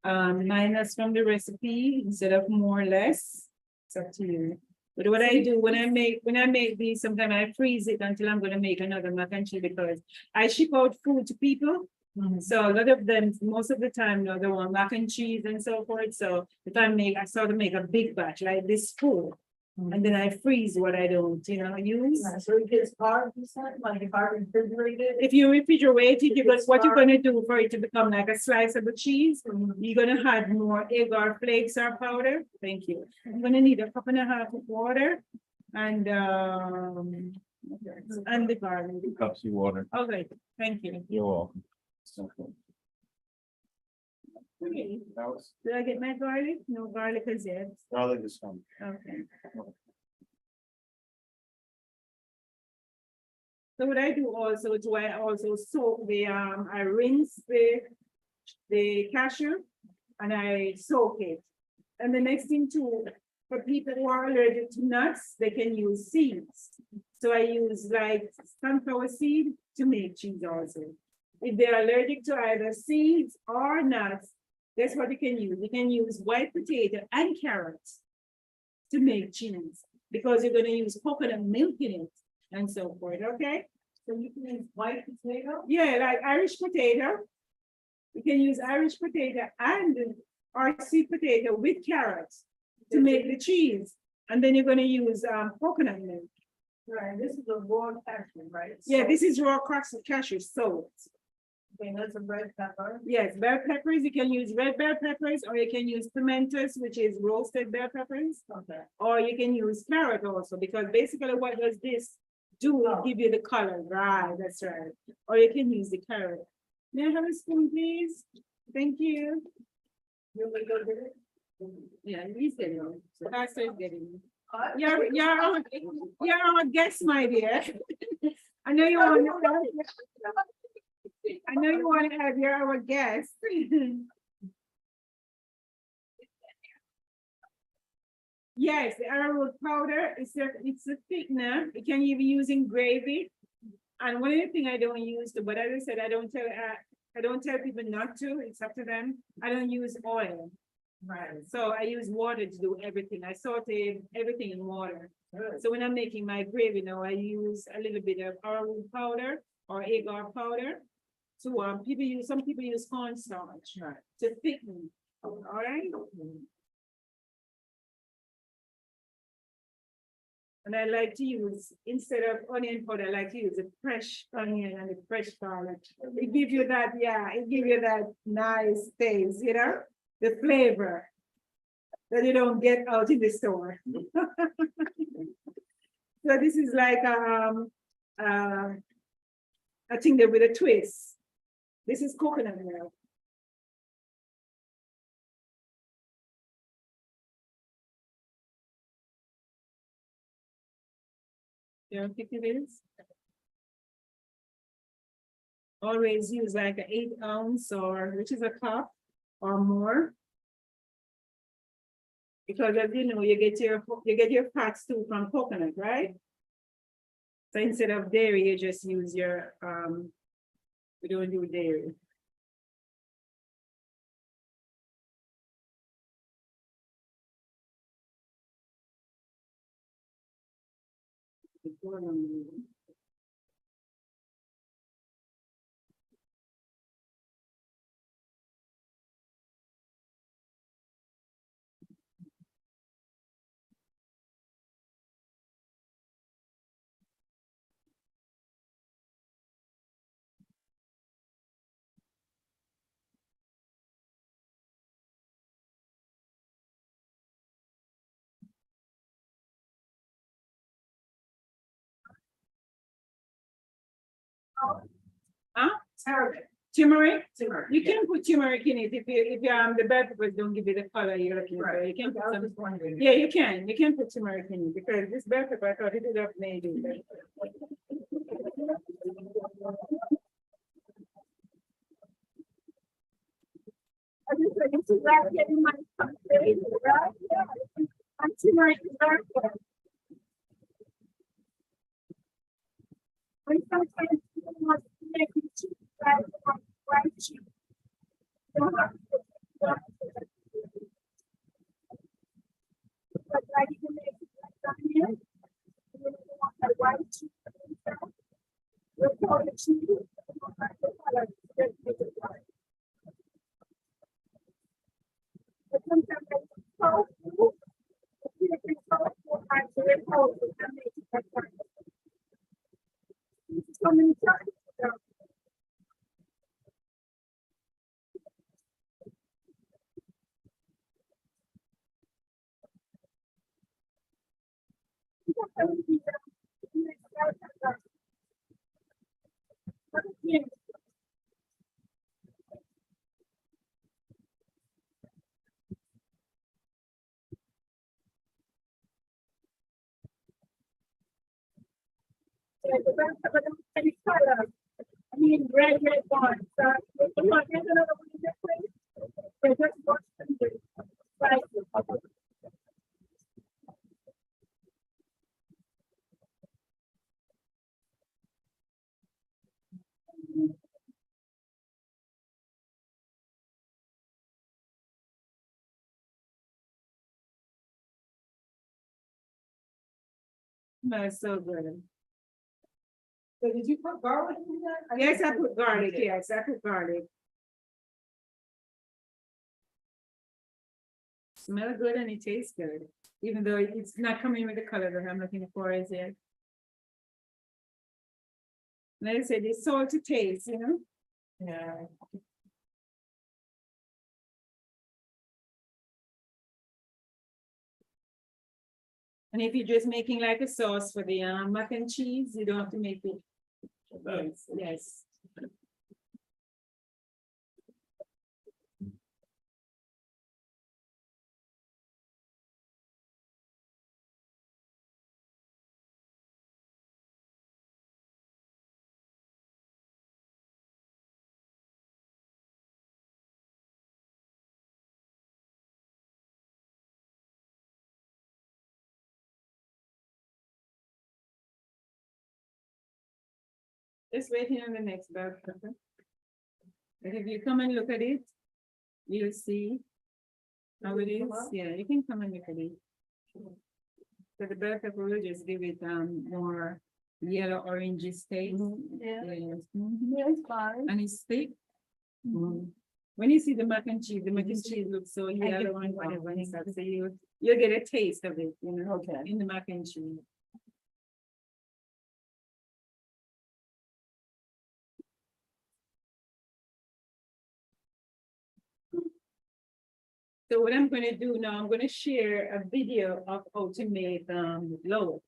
minus from the recipe instead of more or less. It's up to you. But what I do when I make these, sometimes I freeze it until I'm gonna make another mac and cheese because I ship out food to people. So a lot of them, most of the time, you know, they want mac and cheese and so forth. So if I sort of make a big batch like this full, and then I freeze what I don't, you know, use. So it gets hard, you said, like if I refrigerated. If you refrigerate it, what you're gonna do for it to become like a slice of the cheese, you're gonna add more agar flakes or powder. Thank you. I'm gonna need 1.5 cups of water and the garlic. 2 cups of water. Okay, thank you. You're welcome. Okay. That was, Did I get my garlic? No garlic as yet. garlic is fine. Okay. So what I do also is I also soak I rinse the cashew and I soak it. And the next thing too, for people who are allergic to nuts, they can use seeds. So I use like sunflower seed to make cheese also. If they're allergic to either seeds or nuts, that's what you can use. You can use white potato and carrots to make cheese because you're gonna use coconut milk in it and so forth, okay? So you can use white potato? Yeah, like Irish potato. You can use Irish potato and or sweet potato with carrots to make the cheese. And then you're gonna use coconut milk. Right, this is a raw cashew, right? Yeah, So- this is raw cracks of cashew, so. Okay, that's a red pepper. Yes, bell peppers, you can use red bell peppers, or you can use pimentos, which is roasted bell peppers. Okay. Or you can use carrot also, because basically what does this do, it give you the color, right, that's right. Or you can use the carrot. May I have a spoon, please? Thank you. You want to go get it? Yeah, he's getting it. Pastor is getting it. Uh, You're our guest, my dear. I know you want to have, you're our guest. Yes, the arrowroot powder, it's a thickener. You can even use in gravy. And one of the things I don't use, but as I said, I don't tell people not to, it's up to them. I don't use oil. Right. So I use water to do everything. I saute everything in water. Good. So when I'm making my gravy now, I use a little bit of arrowroot powder or agar powder. So some people use cornstarch Right. to thicken. All right. And I like to use, instead of onion powder, I like to use a fresh onion and a fresh garlic. It gives you that, yeah, it gives you that nice taste, you know, the flavor that you don't get out in the store. So this is like, I think that with a twist. This is coconut milk. You know, 50 minutes. Always use like an 8 ounce or, which is a cup or more. Because as you know, you get your fats too from coconut, right? So instead of dairy, you just use your, we don't do dairy. Huh? Turmeric? Turmeric, You yeah. can put turmeric in it if the bell peppers don't give you the color you're looking for. Right. You can put I was some. just wondering. Yeah, you can put turmeric in it because this bell pepper, I thought it would have made it. I just wanted to wrap it in my face, right? Yeah. I'm too much to work with. When sometimes people want to make you cheap, right? Right cheap. But like you make it like onion, you don't want that white cheese. You'll call it cheese. You don't like the color, you just make it white. But sometimes I so food, you can so food, I do it whole, and make it like that. So many times. So, I mean, red one. So, if you want to get another one in this place, they just watch them do. Right. That's so good. So did you put garlic in that? Yes, I put garlic, yes, I put garlic. Smell good and it tastes good, even though it's not coming with the color that I'm looking for as yet. Like I said, it's salty taste, you know? Yeah. And if you're just making like a sauce for the mac and cheese, you don't have to make it. Yes, yes. Just waiting on the next bell pepper. But if you come and look at it, you'll see Oh, it is, yeah, you can come and look at it. So the bell pepper will just give it, more yellow orangey taste. Yeah. Yes. Yeah, it's fine. And it's thick. When you see the mac and cheese looks so yellow and whatever and stuff, so you'll get a taste of it, you know, Okay. in the mac and cheese. So what I'm gonna do now, I'm gonna share a video of how to make loaf.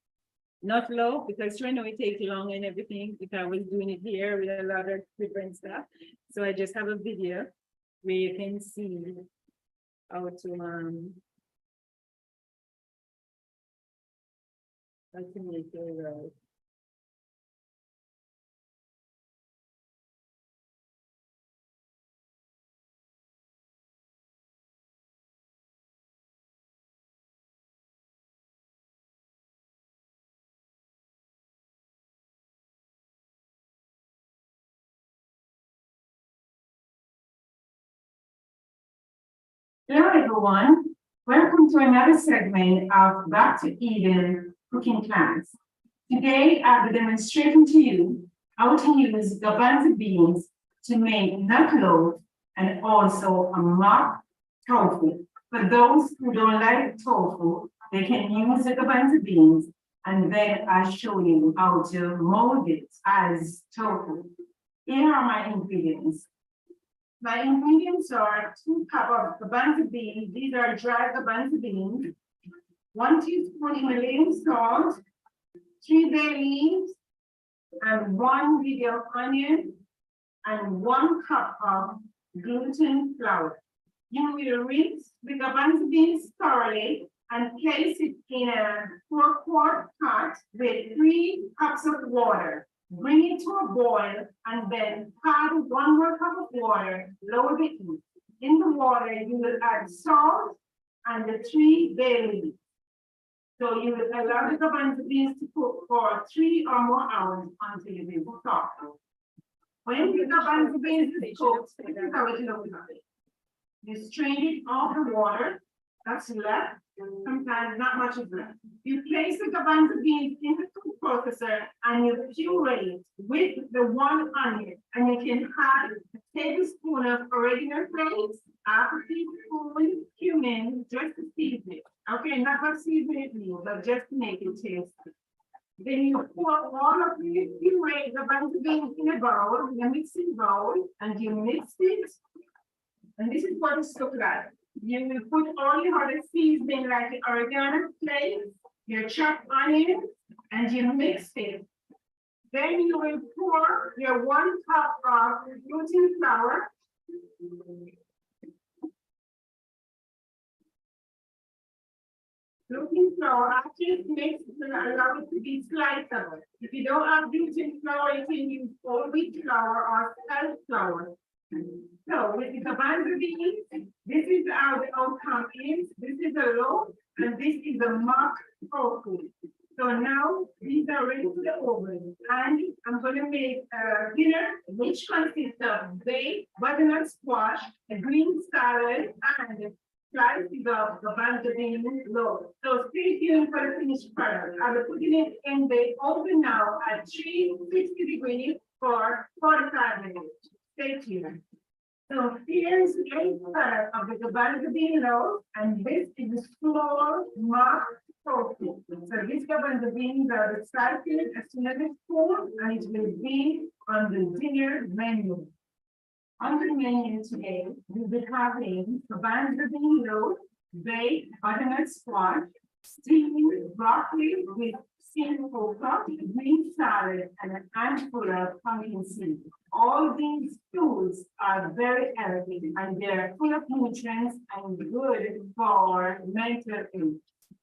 Not loaf, because right now it takes long and everything, if I was doing it here with a lot of different stuff. So I just have a video where you can see how to make your loaf. Hello, everyone. Welcome to another segment of Back to Eden cooking class. Today, I'll be demonstrating to you how to use garbanzo beans to make nut loaf and also a mock tofu. For those who don't like tofu, they can use the garbanzo beans, and then I'll show you how to mold it as tofu. Here are my ingredients. My ingredients are 2 cups of garbanzo beans. These are dry garbanzo beans. 1 teaspoon Himalayan salt, 3 bay leaves, and 1 medium onion, and 1 cup of gluten flour. You will rinse the garbanzo beans thoroughly and place it in a 4-quart pot with 3 cups of water. Bring it to a boil and then add 1 more cup of water, lower the heat. In the water, you will add salt and the 3 bay leaves. So you will allow the garbanzo beans to cook for 3 or more hours until it is soft. When the garbanzo beans is cooked, this is how it looks like. You strain it off the water that's left. Sometimes not much is left. You place the garbanzo beans in the food processor and you puree it with the 1 onion, and you can add a tablespoon of oregano flakes, half a teaspoon cumin, just to season it. Okay, not for seasoning it, but just to make it tasty. Then you pour all of the puree garbanzo beans in a bowl, in a mixing bowl, and you mix it. And this is what it looks like. You will put all your other seasoning like the oregano flakes, your chopped onion, and you mix it. Then you will pour your 1 cup of gluten flour. Gluten flour, after it's mixed, allow it to be sliceable. If you don't have gluten flour, you can use whole wheat flour or spelt flour. So with the garbanzo beans, this is how the outcome is. This is a loaf, and this is a mock tofu. So now these are ready to the oven, and I'm going to make a dinner which consists of baked butternut squash, a green salad, and slices of garbanzo bean loaf. So stay tuned for the finished product. I'll be putting it in the oven now at 360 degrees for 45 minutes. Stay tuned. So here's the product of the garbanzo bean loaf, and this is the small mock tofu. So these garbanzo beans are recycled as soon as it's cold, and it will be on the dinner menu. On the menu today, we'll be having garbanzo bean loaf, baked butternut squash, steamed broccoli with steamed okra, green salad, and a handful of pumpkin seeds. All these foods are very healthy and they're full of nutrients and good for mental health.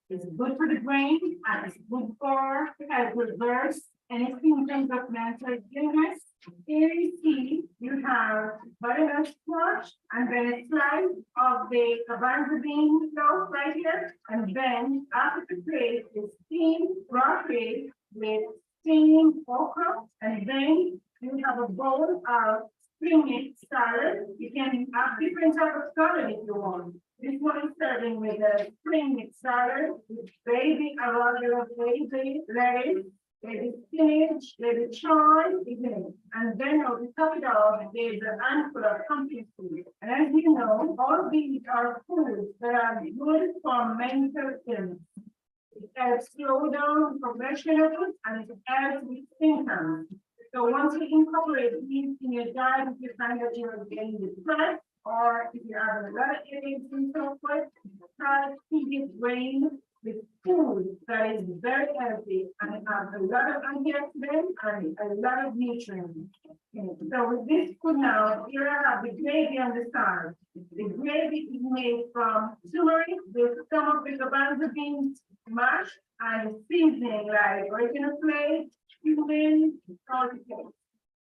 It's good for the brain and it's good for help reverse any symptoms of mental illness. Here you see you have butternut squash and then a slice of the garbanzo bean loaf right here. And then after the plate is steamed broccoli with steamed okra. And then you have a bowl of spring mix salad. You can have different type of salad if you want. This one is serving with a spring mix salad with baby arugula, baby lettuce, baby spinach, baby chives, and then on the top of it all, there's a handful of pumpkin food. And as you know, all these are foods that are good for mental illness. It helps slow down progression of it, and it helps with symptoms. So once you incorporate these in your diet, if you find that you're getting depressed, or if you're having a lot of headaches and so forth, try to feed your brain with food that is very healthy and it has a lot of antioxidants and a lot of nutrients. So with this food now, here I have the gravy on the side. The gravy is made from turmeric with some of the garbanzo beans mashed and seasoning like oregano flakes, cumin, salt.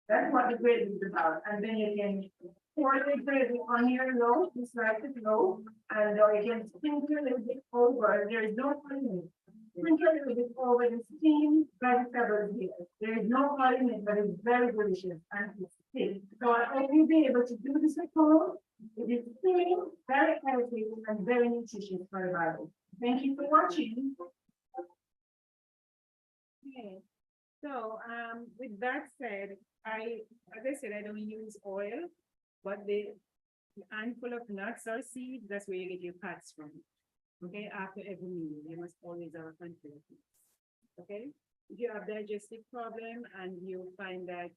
That's what the gravy is about. And then you can pour the gravy on your loaf, just like the loaf, and you can sprinkle a little bit over. There is no oil in it. Sprinkle a little bit over the steamed vegetables here. There is no oil in it, but it's very delicious and it's thick. So I hope you'll be able to do this at home. It is filling, very healthy, and very nutritious for the body. Thank you for watching. Okay. So, with that said, as I said, I don't use oil, but the handful of nuts or seeds, that's where you get your fats from. Okay, after every meal, you must always have a handful of nuts. Okay, if you have digestive problem and you find that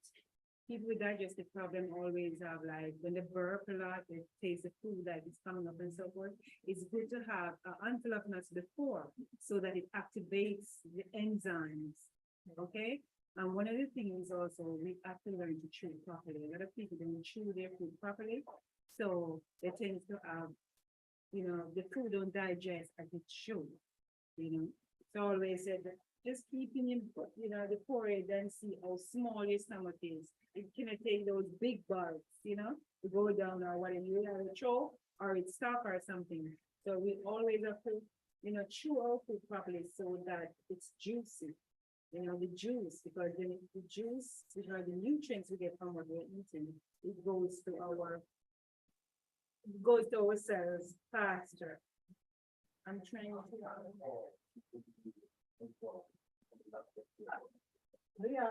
people with digestive problem always have like when they burp a lot, they taste the food that is coming up and so forth. It's good to have a handful of nuts before so that it activates the enzymes. Okay, and one of the things also we have to learn to chew properly. A lot of people don't chew their food properly, so they tend to have, the food don't digest as it should. It's always said that just keep in the porridge and see how small your stomach is. It cannot take those big bites, to go down or whatever you have a choke or it's stuck or something. So we always have to, chew our food properly so that it's juicy. The juice, because then the juice, the nutrients we get from what we're eating, it goes to our cells faster. I'm trying to. Yeah.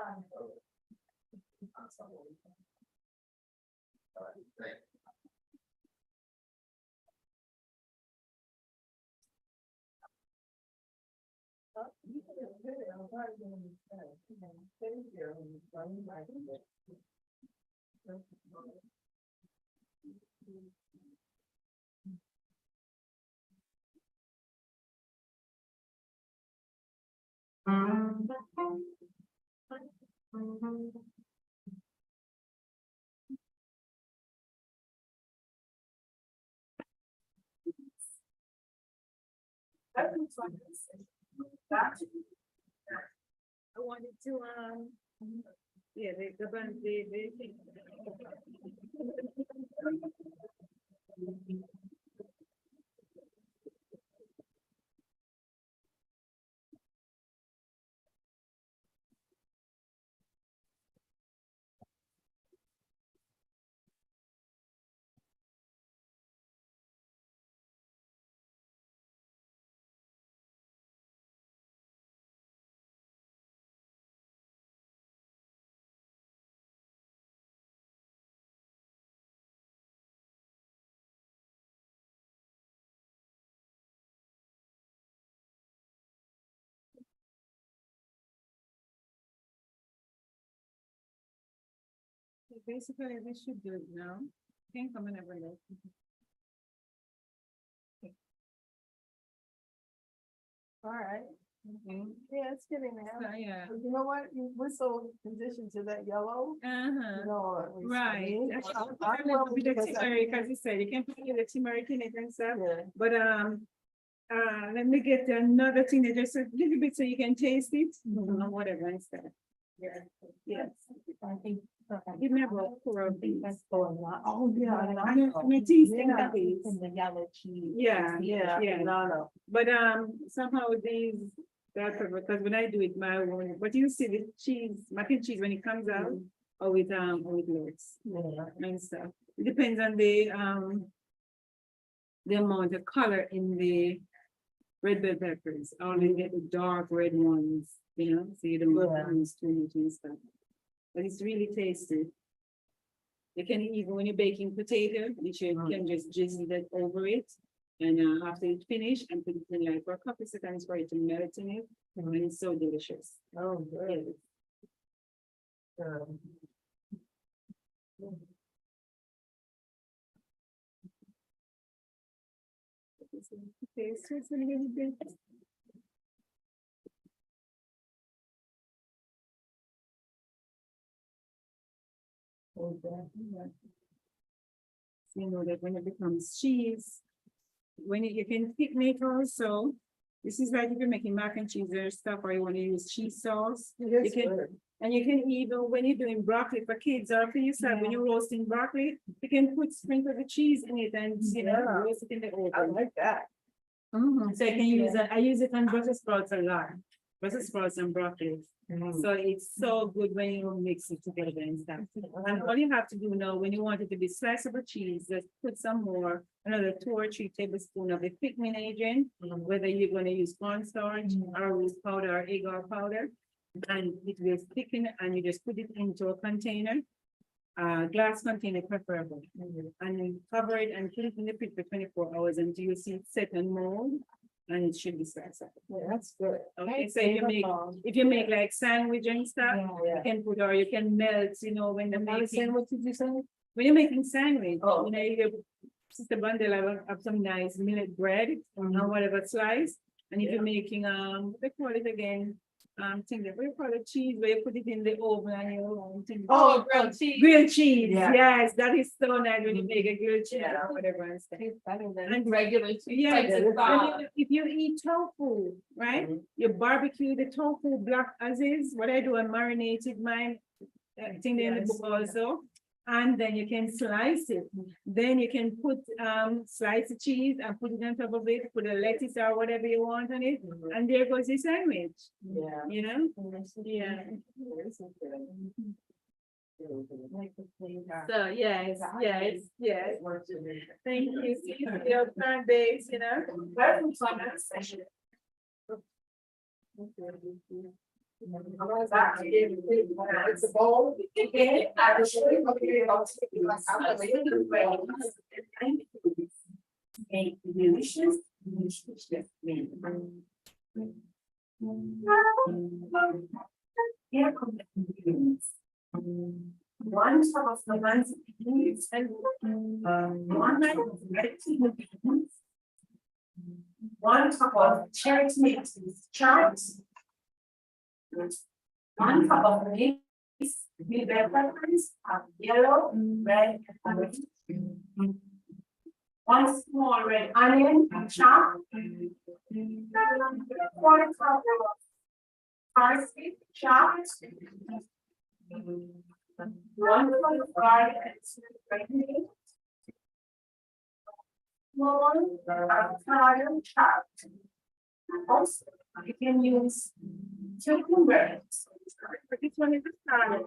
I wanted to, yeah, they think. Basically, we should do it now. I think I'm gonna have a look. All right. Okay. Yeah, it's getting there. So, yeah. But you know what? We're so conditioned to that yellow. Uh-huh. No, Right. I will With the because I- turmeric, as you said, you can put the turmeric in it and stuff. Yeah. But let me get another thing that just a little bit so you can taste it or whatever instead. Yeah. Yes. I think. Give me about 4 of these. Oh, yeah. I'm tasting Yeah. that is. And the yellow cheese. Yeah, Yeah. No. But somehow these because when I do it my own, but you see the cheese, mac and cheese when it comes out, how it looks Yeah. and stuff. It depends on the amount of color in the red bell peppers. I only get the dark red ones, you know, so you don't Yeah. use too much and stuff. But it's really tasty. You can even, when you're baking potato, can just drizzle that over it. And after it's finished, and put it in like for a couple seconds for it to melt in it. And it's so delicious. Oh, good. Taste just a little bit. You know that when it becomes cheese, you can make also. This is like if you're making mac and cheese or stuff, or you want to use cheese sauce. You can, and you can even, when you're doing broccoli for kids or for yourself, when you're roasting broccoli, you can sprinkle the cheese in it and, you know, Yeah. roast it in the I oven. like that. So I can use it, I use it on Brussels sprouts a lot, Brussels sprouts and broccoli. So it's so good when you mix it together and stuff. And all you have to do now, when you want it to be sliceable cheese, just put some more, another 2 or 3 tablespoons of the thickening agent, whether you're gonna use cornstarch or rose powder or agar powder. And it will thicken, and you just put it into a container, glass container preferable. And then cover it and put it in the fridge for 24 hours until you see it set and mold. And it should be sliceable. Yeah, that's good. Okay, so if you make like sandwich and stuff, you can put, or you can melt, you know, when the making, What did you say? when you're making sandwich, Oh. you know, you Sister Bundle have some nice millet bread and whatever slice. And if you're making, what they call it again? Thing that we call it cheese, where you put it in the oven and you Oh, grilled cheese. grilled cheese. Yeah. Yes, that is so nice when you make a grilled cheese Yeah. or whatever and stuff. And regular cheese. Yeah, like the sauce. if you eat tofu, right? You barbecue the tofu black as is. What I do, I marinated mine, thing in the Yes. book also. And then you can slice it. Then you can put slice the cheese and put it on top of it, put a lettuce or whatever you want on it, and there goes your sandwich. Yeah. You know? Yeah. So yes, yes. Thank you. See your fan base, you know. It's a bowl. Okay, I will show you how to do it. Make delicious, Here come the ingredients. 1 cup of the ones beans and 1 cup of red beans. 1 cup of cherry tomatoes chopped. 1 cup of mixed with bell peppers of yellow, red, and orange. 1 small red onion chopped. 1/4 cup of parsley chopped. 1 cup of garlic and 1 avocado chopped. Also, you can use cucumbers. But this one is a salad.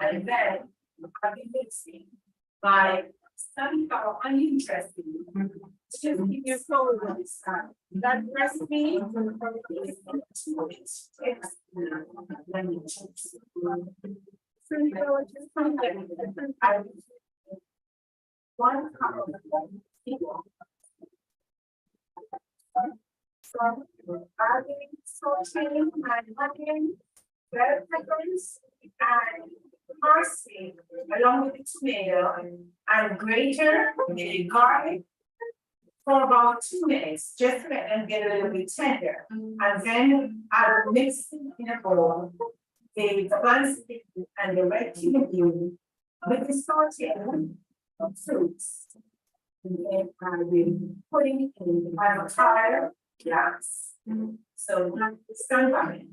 And then I'll be mixing by sunflower onion dressing. Just keep your soul with that recipe. Sunflower just from there. 1 cup of so adding sauteing and onion, bell peppers, and parsley along with the tomato and grater the garlic for about 2 minutes, just to let them get a little bit tender. And then I will mix in a bowl the parsley and the red cumin with the sauteing of fruits. And then I will put it in the avocado. Yes. So stand by.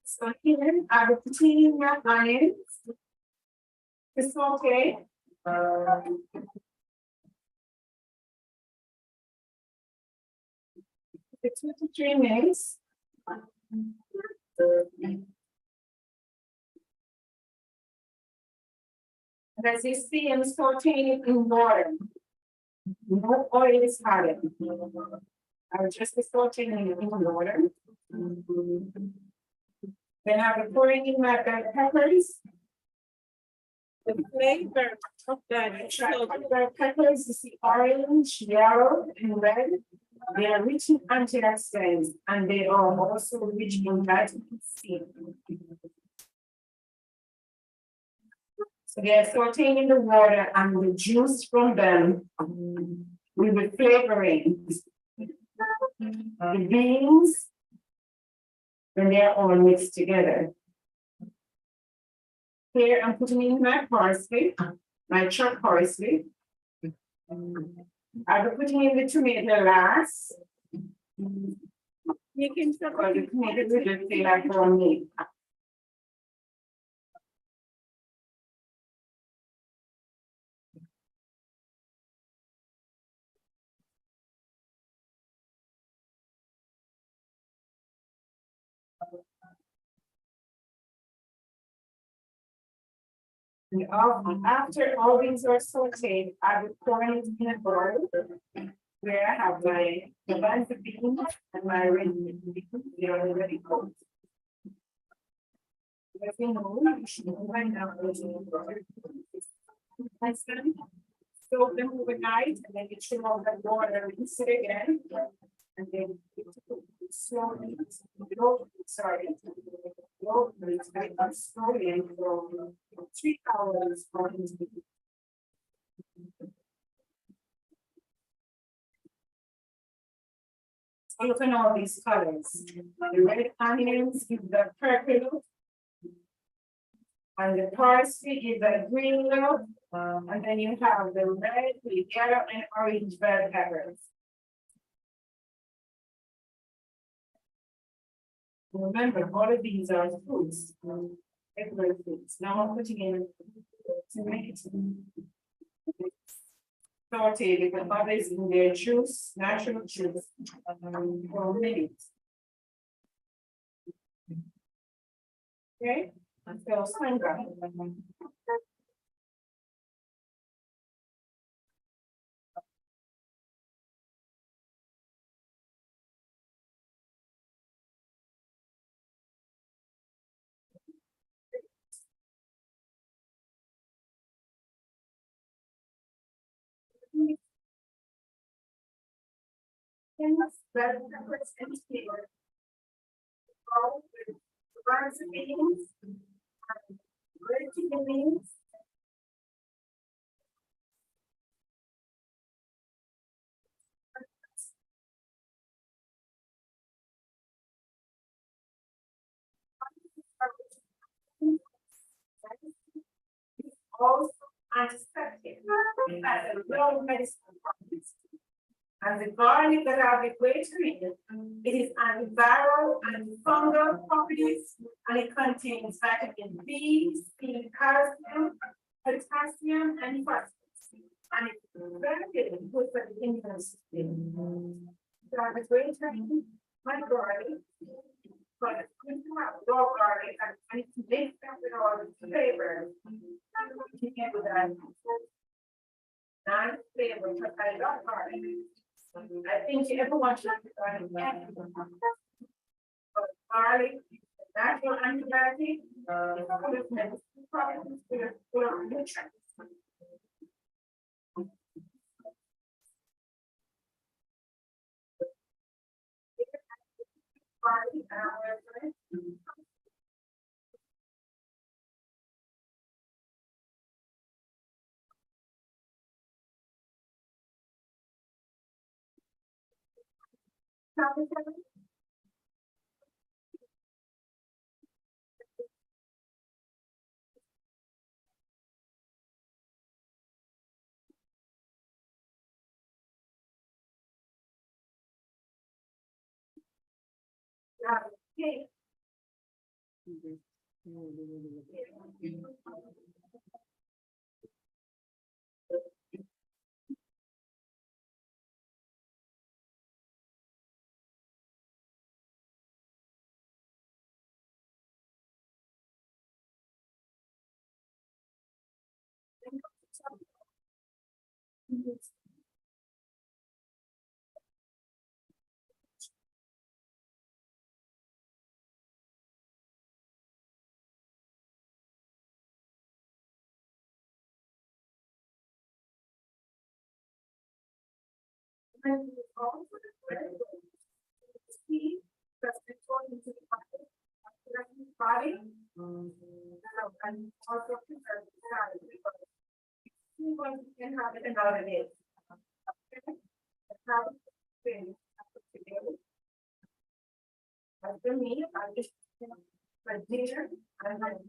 So here I will put in my onions. The saute The 2 to 3 minutes. And as you see, I'm sauteing it in water. No oil is added. I'll just be sauteing it in water. Then I'll be pouring in my bell peppers. The flavor of that. Bell peppers, you see orange, yellow, and red. They are rich in antioxidants and they are also rich in vitamin C. So they are sauteing in the water and the juice from them will be flavoring the beans when they are all mixed together. Here I'm putting in my parsley, my chopped parsley. I'll be putting in the tomato last. You can stop. Or the tomato will just be like for me. And after all these are sauteed, I will pour it in a bowl where I have my buns of beans and my red beans. They are already cooked. As you know, right now, soak them overnight and then you trim out the water, rinse it again. And then slowly, slowly for 3 hours. So look at all these colors. The red onions give the purple. And the parsley is the green look. And then you have the red, the yellow, and orange bell peppers. Remember, all of these are fruits, regular fruits. Now I'm putting in to make it sauteed with the others in their juice, natural juice, for a minute. Okay, so Sandra. Bell peppers and sugar. All with rice and beans, red chicken beans. Also antiseptic, it has a real medicinal properties. And the garlic that I'll be grating, it is antiviral and fungal properties, and it contains vitamin B, calcium, potassium, and phosphorus. And it's very good for the immune system. So I'll be grating my garlic, but you can have raw garlic and it's mixed up with all the flavors. You can do that. Nice flavor, because I love garlic. I think everyone should be garlic. But garlic, natural antibiotic, problems with nutrients. Garlic, okay. And also the see, that's the into the body. Body. And also preserve the body, because you want to have it another day. How things today. After me, I just for dinner, I might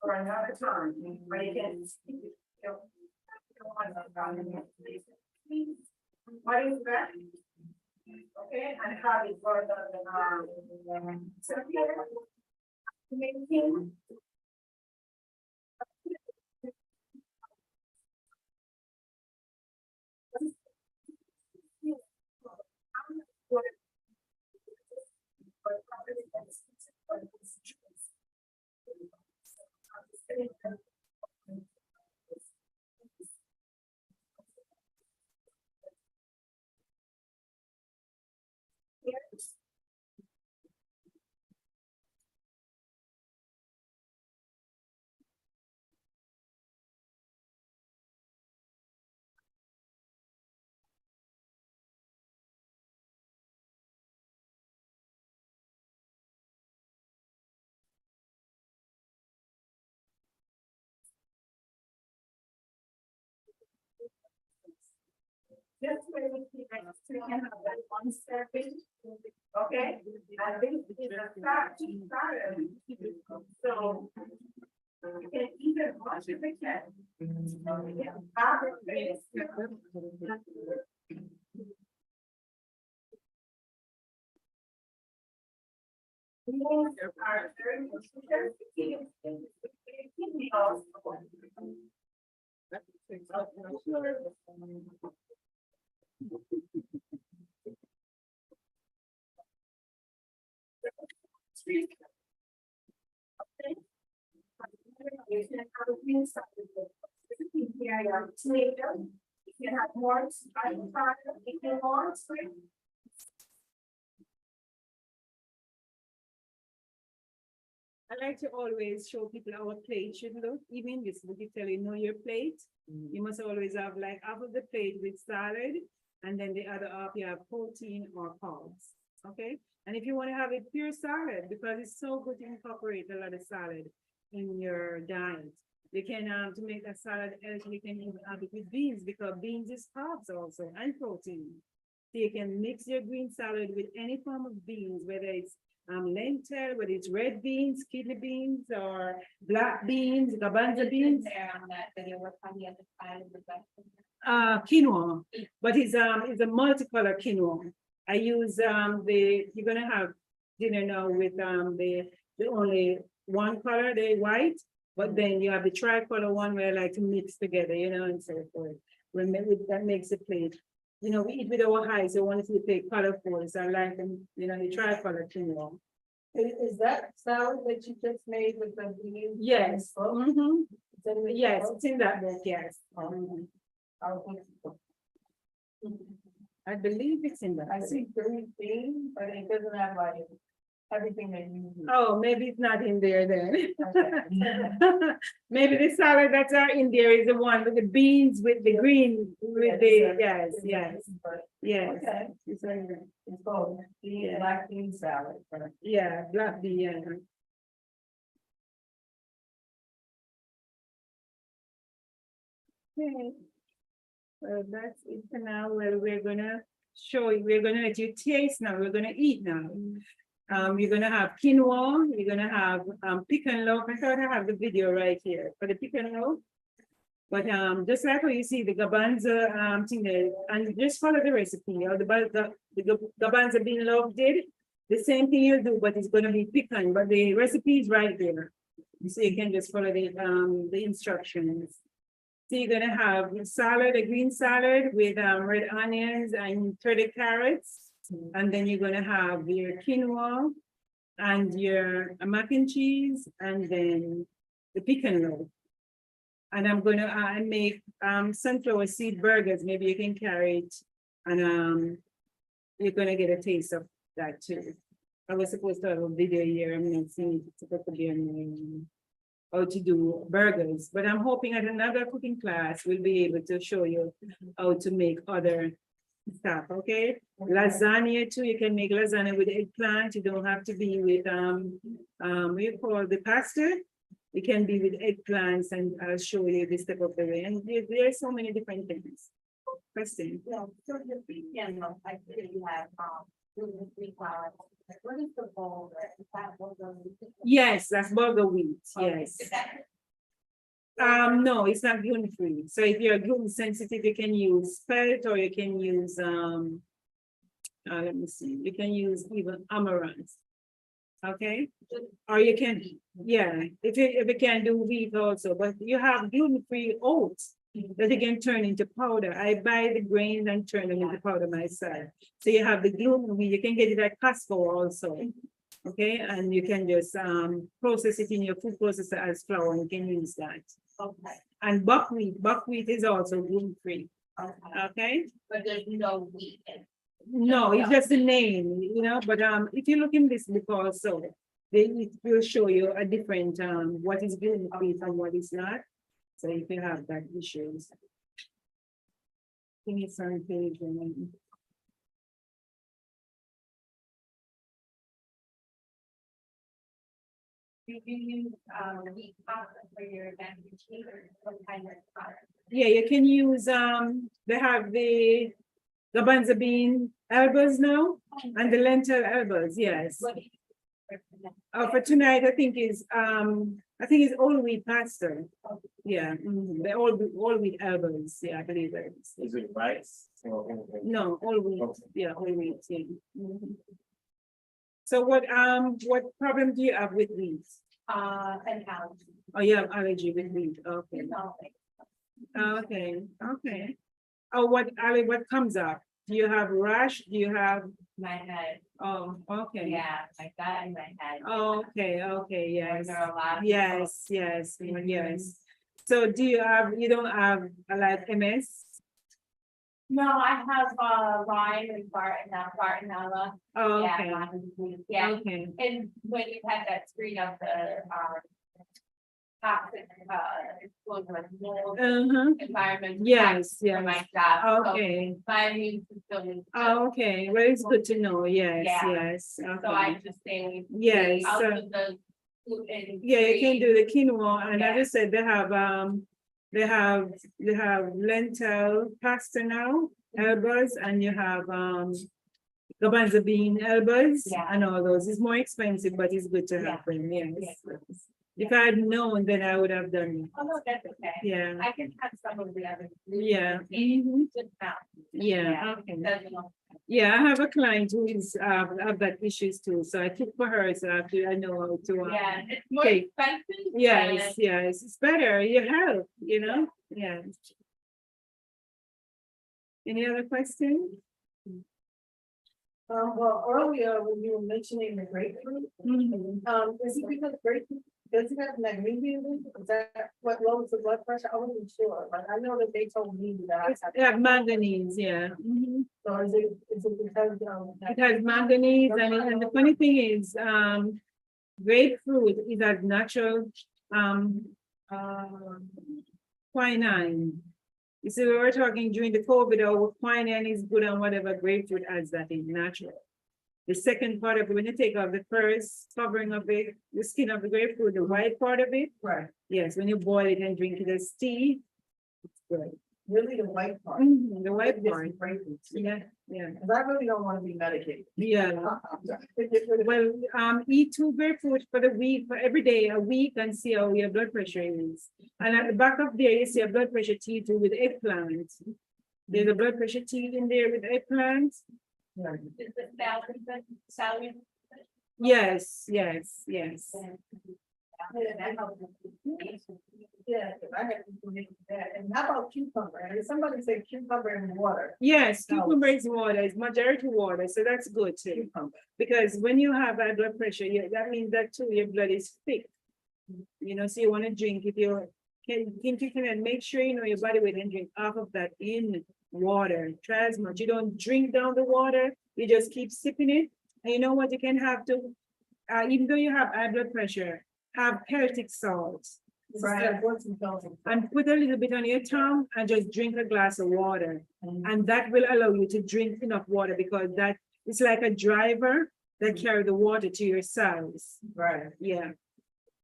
for another time, where you can speak, you know. What is that? Okay, and how it for the so here, making. Just where we can have that one surface, okay? And this is a fact, so. You can either wash it again. Yeah, after this. These are very sensitive. You can have green side. Here I am, tomato. You can have more, I can try to make it more, spring. I like to always show people our plate should look, even this book, you tell you know your plate. You must always have like half of the plate with salad, and then the other half you have protein or carbs. Okay, and if you want to have it pure salad, because it's so good to incorporate a lot of salad in your diet. You can to make that salad healthy, you can even have it with beans, because beans is carbs also and protein. So you can mix your green salad with any form of beans, whether it's lentil, whether it's red beans, kidney beans, or black beans, garbanzo beans. Quinoa, but it's a multicolor quinoa. I use you're gonna have dinner now with the only one color, the white, but then you have the tricolor one where I like to mix together, you know, and so forth. That makes a plate. You know, we eat with our eyes, so want to see the plate colorful, so I like them, you know, the tricolor quinoa. Is that salad that you just made with the beans? Yes. Mhm. Yes, book? it's in that book, yes. I believe it's in that. I see green beans, but it doesn't have like everything that you need. Oh, maybe it's not in there then. Okay. Maybe the salad that's in there is the one with the beans with the green, with the, yes, yes, yes. Okay. It's in there. It's called Yeah. black bean salad. Yeah, black bean, yeah. Okay. Well, that's it for now. Well, we're gonna show you, we're gonna let you taste now, we're gonna eat now. You're gonna have quinoa, you're gonna have pick and loaf. I thought I have the video right here for the pick and loaf. But just like what you see the garbanzo thing there, and just follow the recipe, or the garbanzo bean loaf did the same thing you do, but it's gonna be pickle, but the recipe is right there. So you can just follow the instructions. So you're gonna have salad, a green salad with red onions and 30 carrots. And then you're gonna have your quinoa and your mac and cheese, and then the pecan roll. And I'm gonna, make, sunflower seed burgers, maybe you can carry it. And, you're gonna get a taste of that too. I was supposed to have a video here, I'm not seeing it, it's supposed to be on, how to do burgers, but I'm hoping at another cooking class, we'll be able to show you how to make other stuff, okay? Lasagna too, you can make lasagna with eggplant, you don't have to be with, what you call the pasta? It can be with eggplants, and I'll show you this step of the way, and there are so many different things. Question? Yeah, so the weekend, I think you have, gluten-free flour. What is the bowl? Is that what the- Yes, that's bulgur wheat, yes. Is that- No, it's not gluten free. So if you're gluten sensitive, you can use spelt, or you can use, let me see, you can use even amaranth. Okay, or you can, yeah, if you can do wheat also, but you have gluten free oats that you can turn into powder. I buy the grains and turn them into powder myself. So you have the gluten wheat, you can get it at Costco also. Okay, and you can just process it in your food processor as flour, and you can use that. Okay, And buckwheat is also gluten free. okay, Okay, but there's no wheat in. no, it's just the name, but if you look in this book also, it will show you a different what is gluten free and what is not. So if you have that issues. Give me some page and then. Do you use, wheat flour for your sandwich or what kind of flour? Yeah, you can use, they have the garbanzo bean elbows now, and the lentil elbows, yes. What do you use for that? For tonight, I think it's all wheat pasta. Yeah, they're all wheat elbows, yeah, I believe it is. Is it rice? No, all wheat, Okay. yeah, all wheat, yeah. Mhm. So what problem do you have with wheat? An allergy. Oh, you have allergy with wheat, okay, No, okay. Oh, what comes up? Do you have rash? Do you have, my head, oh, okay. yeah, my gut and my head. Okay, yes. There are a lot of. Yes. So you don't have like MS? No, I have, Lyme and Bartonella. Oh, Yeah, okay, Lyme disease, yeah, okay, and when you had that screen of the, toxic, exposure of mold environment. yes, For yes, my job. So okay, my immune system is. okay, well, it's good to know, yes, Yeah. yes, So okay. I just say. Yes, I'll so- do the gluten. Yeah, you can do the quinoa, and as Yeah. I said, they have lentil pasta now, elbows, and you have, garbanzo bean elbows, Yeah. and all those. It's more expensive, but it's good to have them, yes. Yeah. If I had known, then I would have done it, Oh, no, that's okay. yeah, I can have some of the other. Yeah. Just now. yeah, okay. Doesn't know. Yeah, I have a client who is, have that issues too, so I took for her, so I know how to. Yeah, it's more Okay. expensive. Yes, it's better, you help, yeah. Any other questions? Well, earlier when you were mentioning the grapefruit, is it because grapefruit, does it have magnesium? in it? Is that what lowers the blood pressure? I wasn't sure, but I know that they told me that. Yeah, manganese, yeah. So is it because, It has manganese, and the funny thing is, grapefruit is a natural, quinine. You see, we were talking during the COVID, quinine is good and whatever, grapefruit adds that in natural. The second part of it, when you take off the first covering of it, the skin of the grapefruit, the white part of it, right, yes, when you boil it and drink it as tea, it's good. really the white part. The white This part, is grapefruit. yeah. Because I really don't want to be medicated. Yeah, Well, well, eat 2 grapefruit for the week, for every day, a week, and see how your blood pressure is. And at the back of there, you see a blood pressure tea too with eggplant. There's a blood pressure tea in there with eggplant. Is the salary? Yes. Yeah, that helps. yeah, I had to do that. And how about cucumber? And somebody said cucumber and water. Yes, cucumber is water, it's majority water, so that's good too. Cucumber. Because when you have high blood pressure, that means that too, your blood is thick. So you want to drink, if you're can make sure you know your body weight and drink half of that in water. Try as much. You don't drink down the water, you just keep sipping it. And you know what, you can have to, even though you have high blood pressure, have Celtic salt. Right. What's in those? And put a little bit on your tongue and just drink a glass of water. And that will allow you to drink enough water because that is like a driver that carry the water to your cells. Right. Yeah.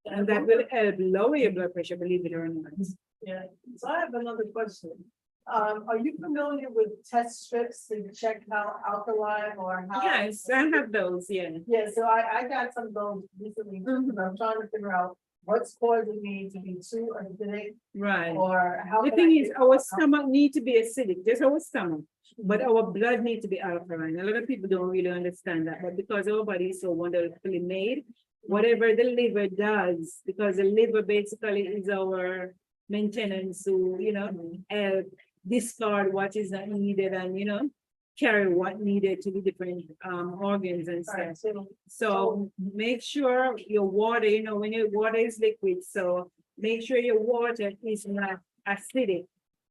And that will help lower your blood pressure, believe it or not. Yeah, so I have another question. Are you familiar with test strips to check how alkaline or how? Yes, I have those, yeah. Yeah, so I got some of those recently, because I'm trying to figure out what's causing me to be too acidic Right. or how. The can I thing is, get- our stomach need to be acidic, just our stomach, but our blood need to be alkaline. A lot of people don't really understand that, but because our body is so wonderfully made, whatever the liver does, because the liver basically is our maintenance to, help discard what is not needed and, carry what needed to the different organs and Right, stuff. so So make sure your water, when your water is liquid, so make sure your water is not acidic.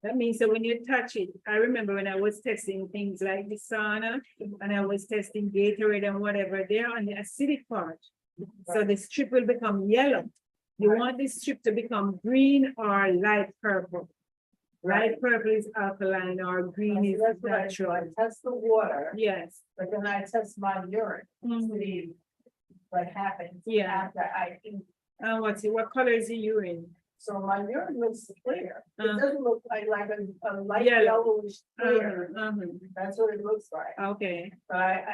That means that when you touch it, I remember when I was testing things like the sauna and I was testing Gatorade and whatever, they're on the acidic part. So the strip will become yellow. You want this strip to become green or light purple. Light purple is alkaline or green is that's what I do. natural. I test the water, Yes. but then I test my urine to Mhm. see what happens Yeah. after I eat. And what color is the urine? So my urine looks clear. It Uh. doesn't look like a light Yellow. yellowish clear. Uh-huh. That's what it looks like. Okay. But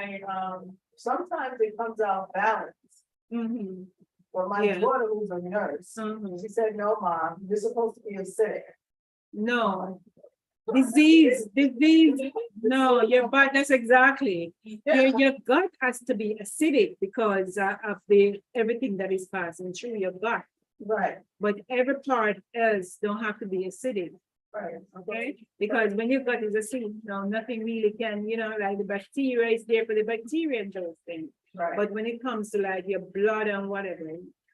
sometimes it comes out balanced. Mhm. Well, my Yeah. daughter, who's a nurse, Mhm. she said, no, mom, you're supposed to be acidic. No. Disease, no, your gut, that's exactly. Your gut has to be acidic because of everything that is passing through your gut. Right, But every part else don't have to be acidic, right. okay? Because when your gut is acidic, nothing really can, like the bacteria is there for the bacteria and those things. Right. But when it comes to like your blood and whatever,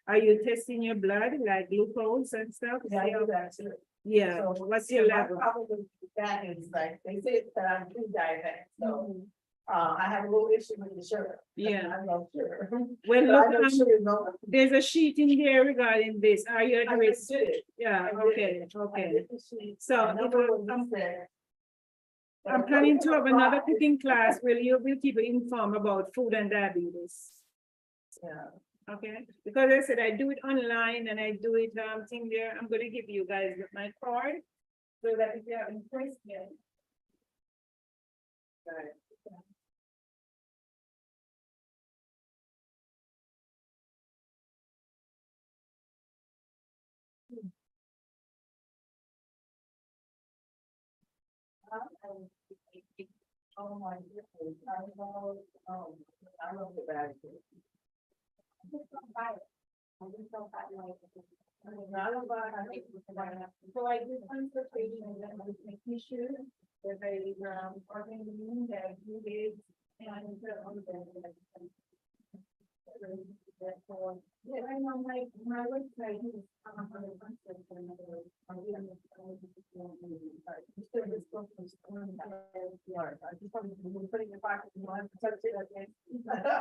are you testing your blood, like glucose and stuff? Yeah, I do that too. Yeah, So, what's your my level? problem with that is like, they say that I'm pre-diabetic, so, Mhm. I have a little issue with the sugar. Yeah. I love sugar. Well, But I look, know sugar, no. there's a sheet in there regarding this. Are you at I risk? just did it. Yeah, I did okay, it. I okay. did the sheet. So I if know what I'm- he said. I'm planning to have another cooking class where you will keep you informed about food and diabetes. Yeah. Okay, because I said I do it online and I do it thing there. I'm gonna give you guys my card so that if you have any questions. Right. Oh my goodness, I love the bag. I just don't buy it. I just don't buy it. I don't buy it. I think it's fine. So I do consultation and then with making sure that I organizing that you did and yeah, I know my website is